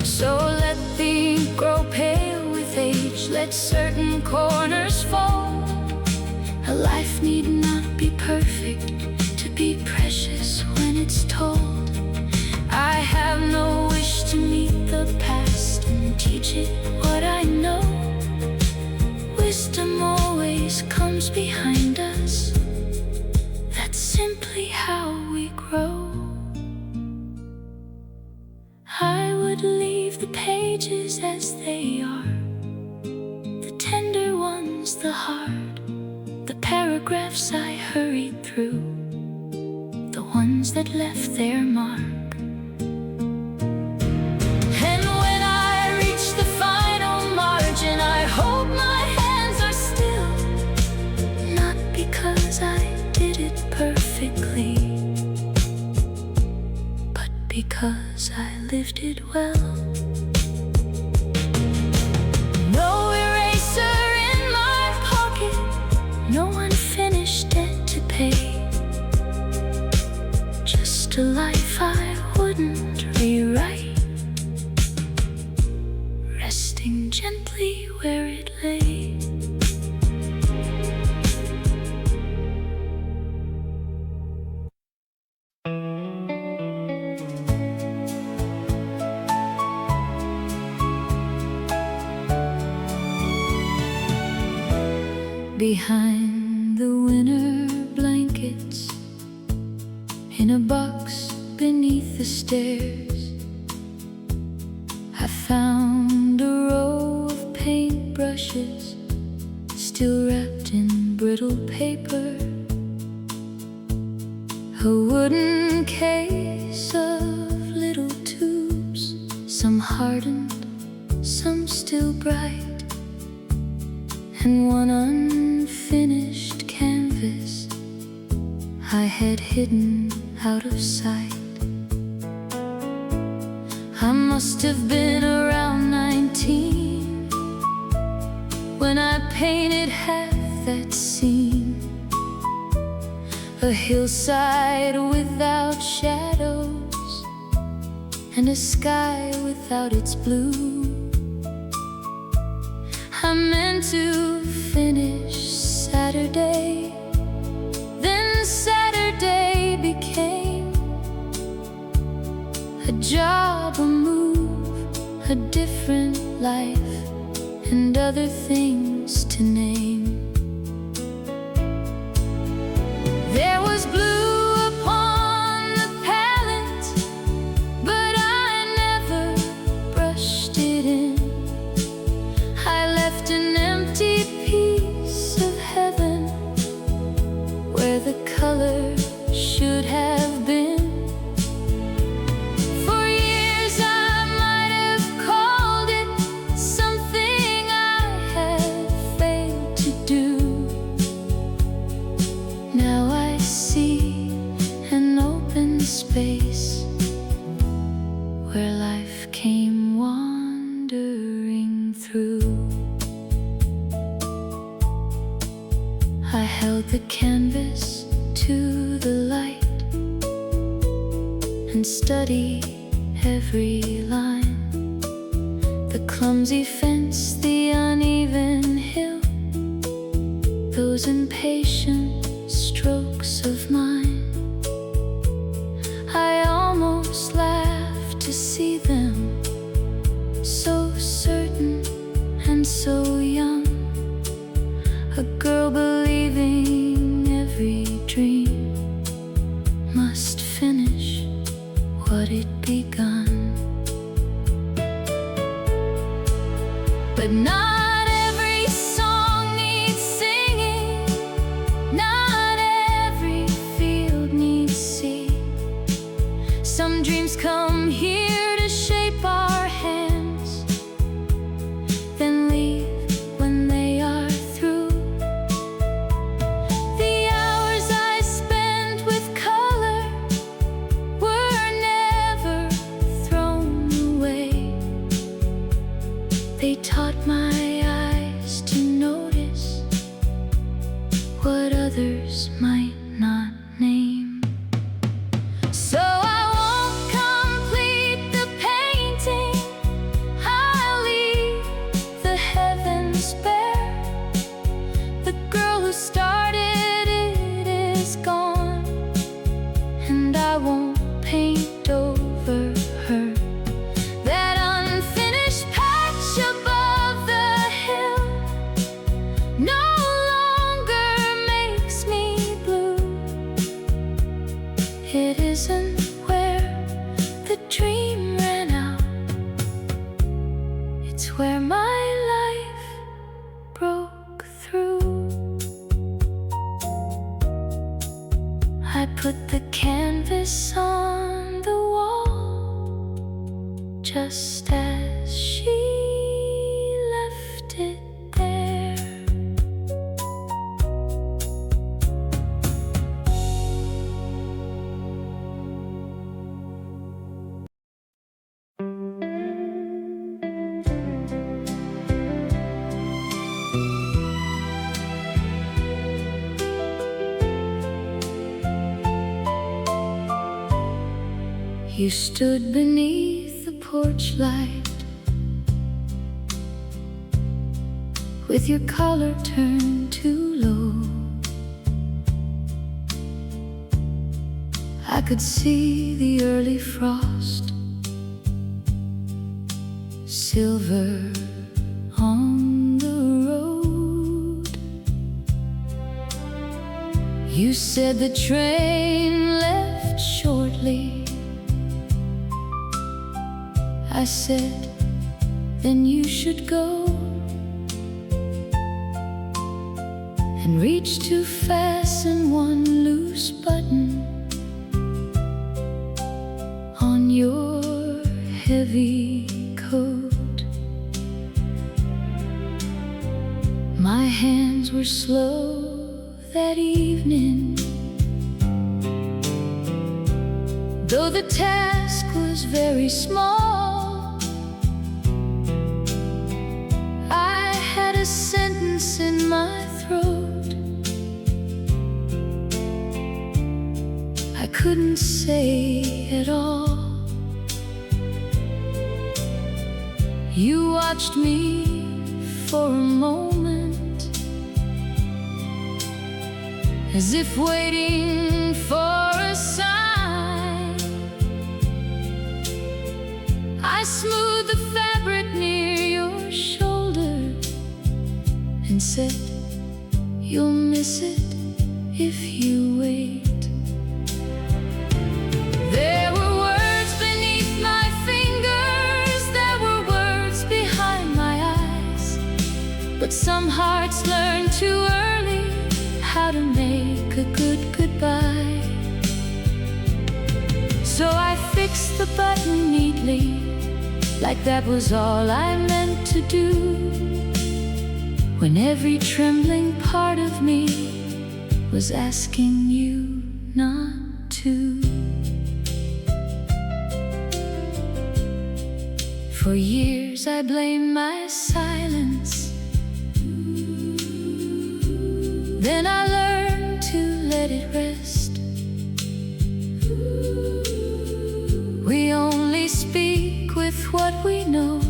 So let the ink grow pale let certain corners fall. A life need not be perfect to be precious when it's told. I have no wish to meet the past and teach it what I know. Wisdom always comes behind us. That's simply how we grow. I would leave the pages as they are, the tender ones, the hard, the paragraphs I hurried through, the ones that left their mark. And when I reach the final margin, I hope my hands are still, not because I did it perfectly, but because I lived it well. No eraser in my pocket, no unfinished debt to pay, just a life I wouldn't rewrite, resting gently where it lay. Behind the winter blankets, in a box beneath the stairs, I found a row of paintbrushes still wrapped in brittle paper, a wooden case of little tubes, some hardened, some still bright, and one unfinished canvas I had hidden out of sight. I must have been around 19 when I painted half that scene, a hillside without shadows and a sky without its blue. I meant to finish Saturday, then Saturday became a job, a move, a different life, and other things to name. There was blue upon the palette, but I never brushed it in. I left an empty piece of heaven where the color should have been. For years I might have called it something I had failed to do. Now I see an open space where life came wandering through. I held the canvas to the light and studied every line, the clumsy fence, the uneven hill, those impatient strokes of mine. I almost laughed to see them, so certain and so young, a girl believing every dream must finish what it begun. But not every song needs singing, not every field needs seed. Some dreams come here to shape our hands, then leave when they are through. The hours I spent with color were never thrown away. They taught my put the canvas on the wall just as she left it there. You stood beneath the porch light with your collar turned too low. I could see the early frost, silver on the road. You said the train left shortly. I said, then you should go, and reached to fasten one loose button on your heavy coat. My hands were slow that evening, though the task was very small. A sentence in my throat I couldn't say at all. You watched me for a moment, as if waiting for a sign. I smoothed the fabric near your shoulder and said, you'll miss it if you wait. There were words beneath my fingers, there were words behind my eyes, but some hearts learn too early how to make a good goodbye. So I fixed the button neatly, like that was all I meant to do, when every trembling part of me was asking you not to. For years I blamed my silence, then I learned to let it rest. We only speak with what we know,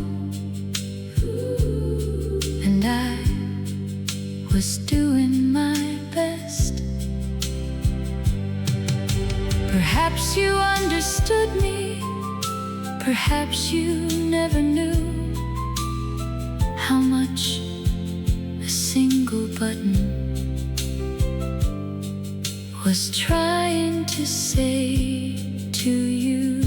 and I was doing my best. Perhaps you understood me, perhaps you never knew how much a single button was trying to say to you.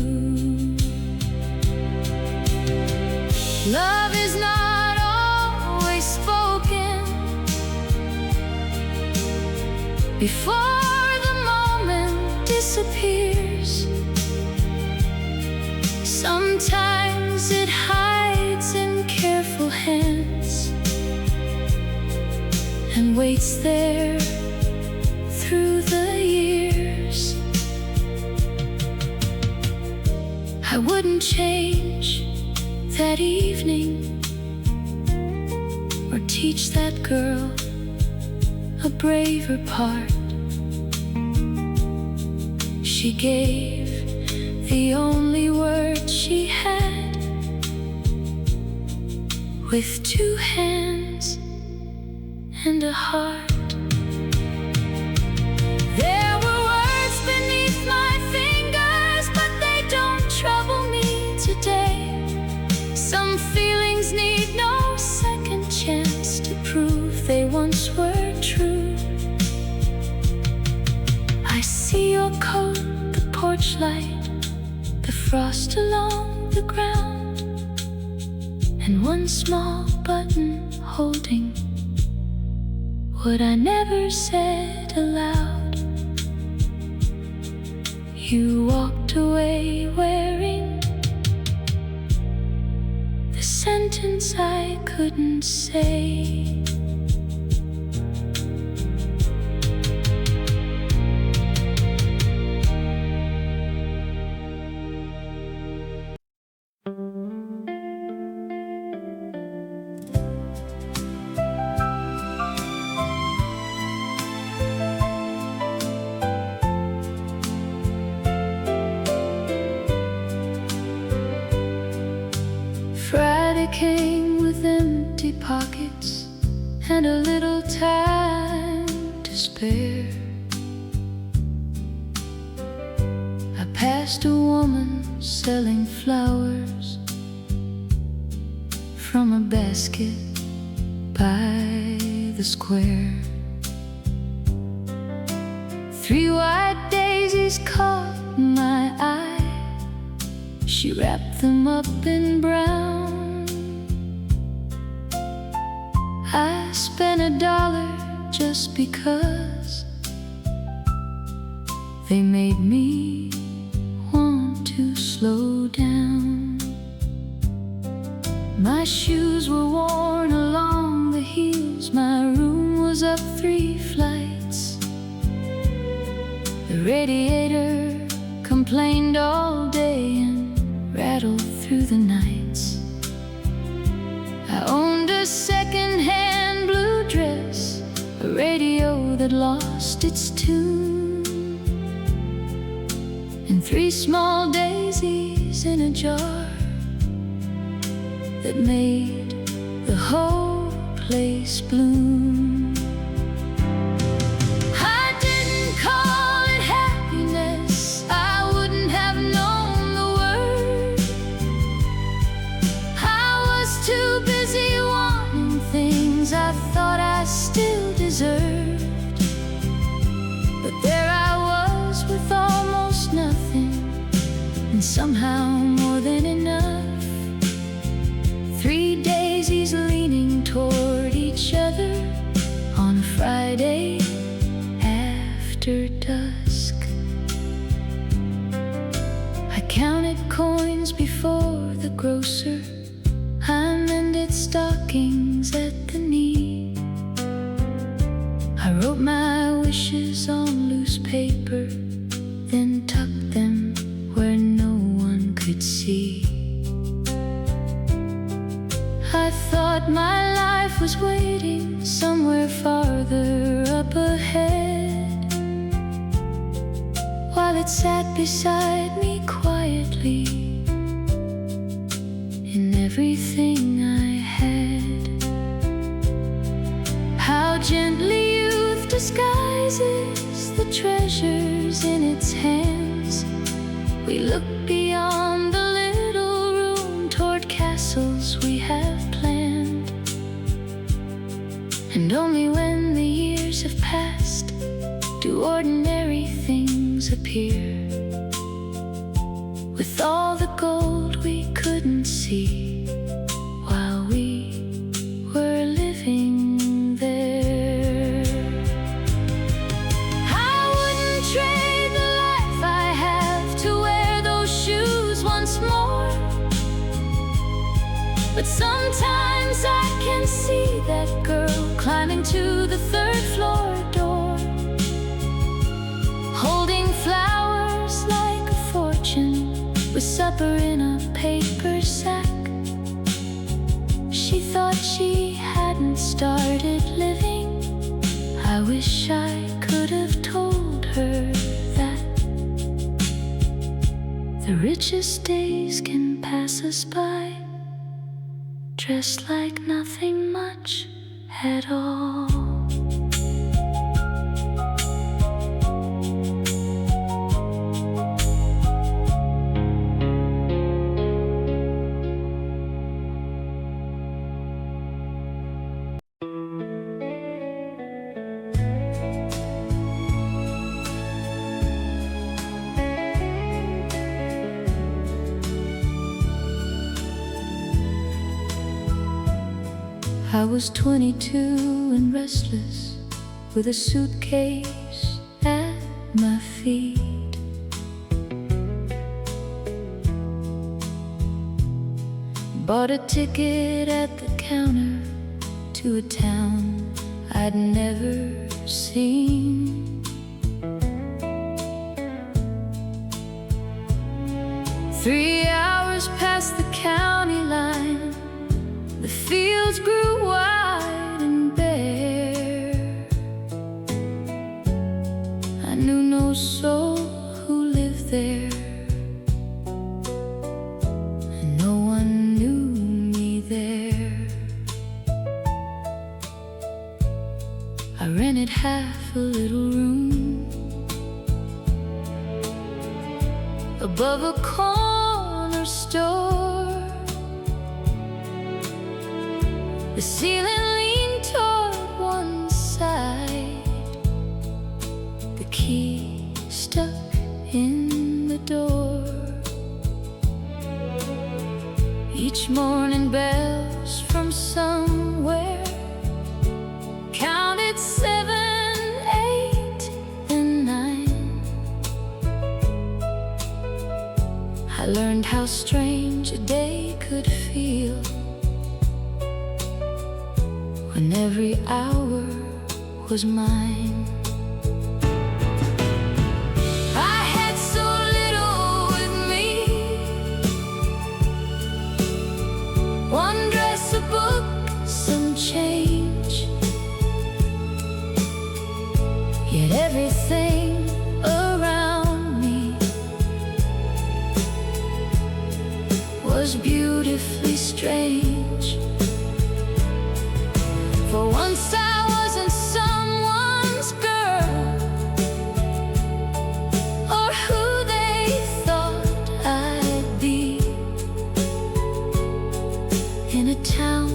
Love is not always spoken before the moment disappears. Sometimes it hides in careful hands and waits there through the years. I wouldn't change that evening or teach that girl a braver part. She gave the only word she had, with 2 hands and a heart. There were words beneath my fingers, but they don't trouble me today. Some feelings need no second chance to prove they once were true. I see your coat, the porch light, the frost along the ground, and one small button holding what I never said aloud. You walked away wearing the sentence I couldn't say. Friday came with empty pockets and a little time to spare. I passed a woman selling flowers from a basket by the square. 3 white daisies caught my eye. She wrapped them up in brown. I spent $1 just because they made me want to slow down. My shoes were worn along the heels. My room was up 3 flights. The radiator complained all day and rattled through the nights. I owned a second-hand blue dress, a radio that lost its tune, and 3 small daisies in a jar that made the whole place bloom. I didn't call it happiness, I wouldn't have known the word. I was too busy wanting things I thought I still deserved. But there I was with almost nothing, and somehow more than enough. 3 daisies leaning toward each other on a Friday after dusk. I counted coins before the grocer, I mended stockings at the knee. I wrote my wishes on loose paper, then tucked them where no one could see. I thought my life was waiting somewhere farther up ahead, while it sat beside me quietly in everything I had. How gently youth disguises the treasures in its hands. We look beyond the little room toward castles we have planned, and only when the years have passed do ordinary things appear, with all the gold we couldn't see while we were living there. I wouldn't trade the life I have to wear those shoes once more, but sometimes I can see that girl climbing to the 3rd floor door, holding flowers like a fortune, with supper in a paper sack. She thought she hadn't started living. I wish I could have told her that the richest days can pass us by, dressed like nothing much at all. I was 22 and restless, with a suitcase at my feet. bought a ticket at the counter to a town I'd never seen. 3 hours past the county line, the fields grew wide and bare. I knew no soul who lived there, and no one knew me there. I rented half a little room above a corner store. The ceiling leaned toward one side, the key stuck in the door. Each morning bells from somewhere counted 7, 8, and 9. I learned how strange a day could feel when every hour was mine. I had so little with me: one dress, a book, some change. Yet everything around me was beautifully strange. For once I wasn't someone's girl, or who they thought I'd be, in a town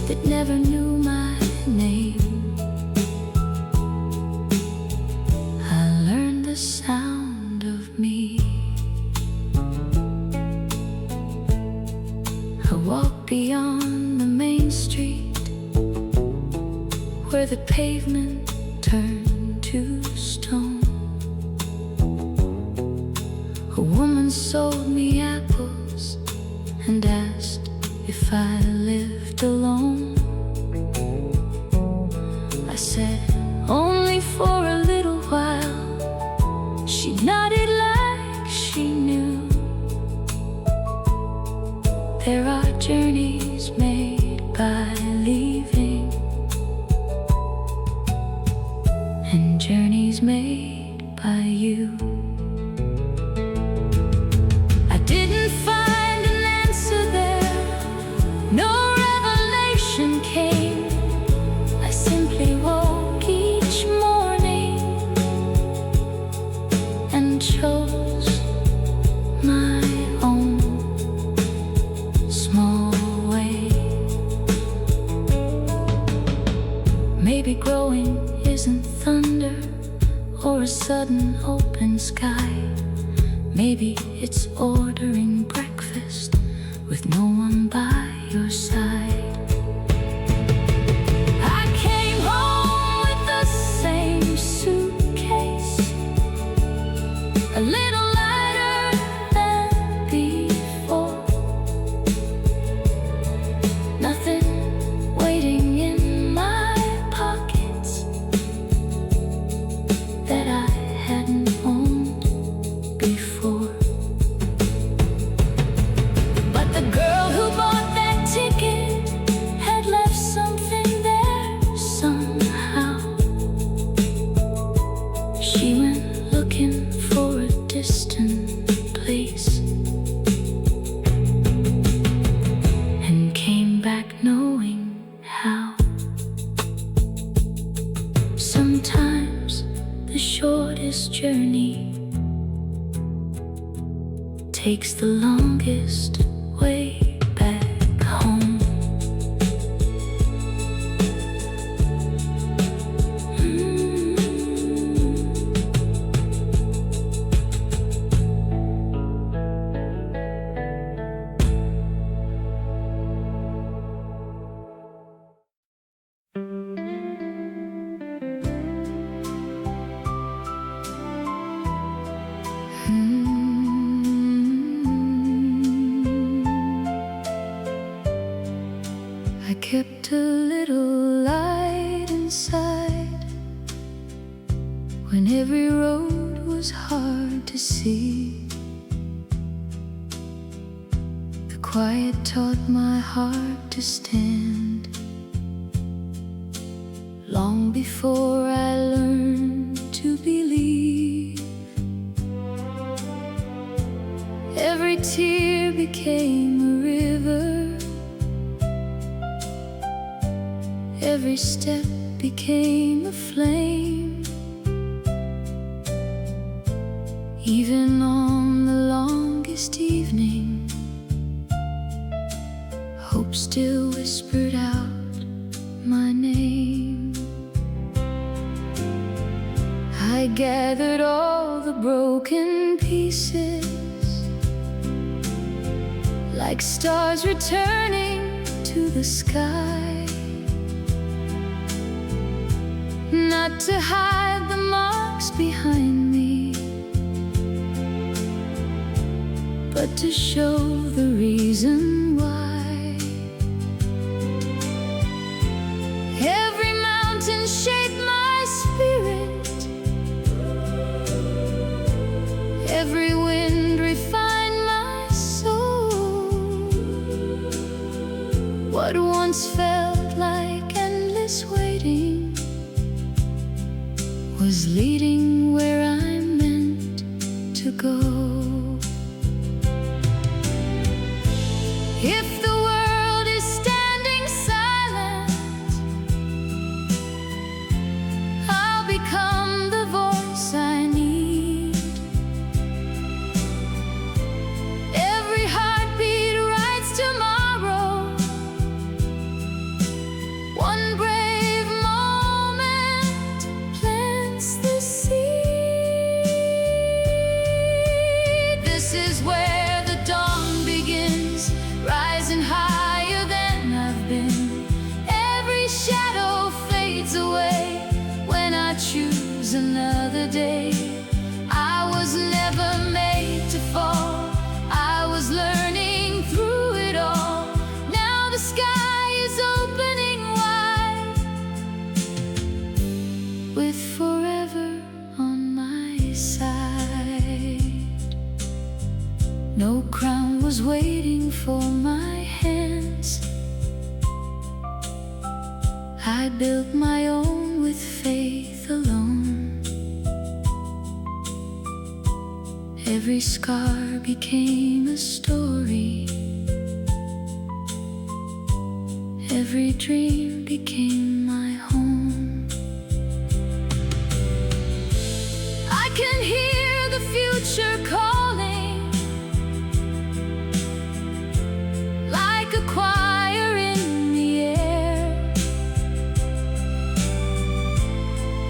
that never knew my name. I learned the sound of me. I walked beyond the main street, where the pavement turned to stone. A woman sold me apples and asked if I lived alone. I said, only for a little while. She nodded like she knew. There are journeys made by leaving, and journeys made by you. I didn't find an answer there, no revelation came. I simply woke each morning and chose my own small way. Maybe growing isn't thunder or a sudden open sky. Maybe it's ordering breakfast with no one by your side. I came home with the same suitcase, a little lighter than before. Nothing waiting in my pockets that I hadn't owned before. But the girl who bought that ticket had left something there somehow. She went looking for a distant place and came back knowing how. Sometimes the shortest journey takes the longest way back home. kept a little light inside when every road was hard to see. The quiet taught my heart to stand long before I learned to believe. Every tear became a river, every step became a flame. Even on the longest evening, hope still whispered out my name. I gathered all the broken pieces, like stars returning to the sky, not to hide the marks behind me, but to show the reason why. Every mountain shaped my spirit, every wind refined my soul. What once felt like endless waiting was leading where I'm meant to go. If the world is standing silent, I'll become the voice I need. Every heartbeat writes tomorrow, one brave moment plants the seed. This is where the dawn begins, rising higher than I've been. Every shadow fades away when I choose another day. I was never made to fall, I was learning through it all. Now the sky is opening wide, with forever on my side. No crown was waiting for my hands, I built my own with faith alone. Every scar became a story, every dream became my home. I can hear the future calling, like a choir in the air.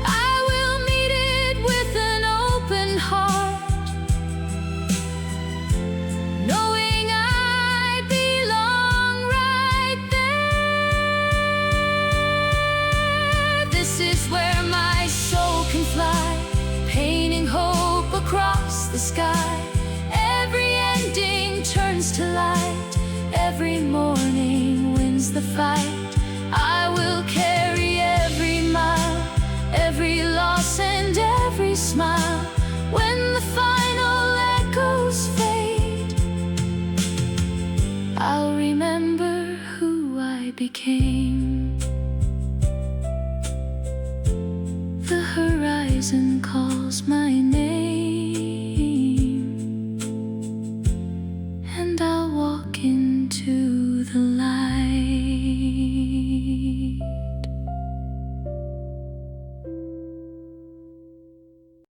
I will meet it with an open heart, knowing I belong right there. This is where my soul can fly, painting hope across the sky. Every ending turns to light, every morning wins the fight. I will carry every mile, every loss and every smile. When the final echoes fade, I'll remember who I became. The horizon calls my name, and I'll walk into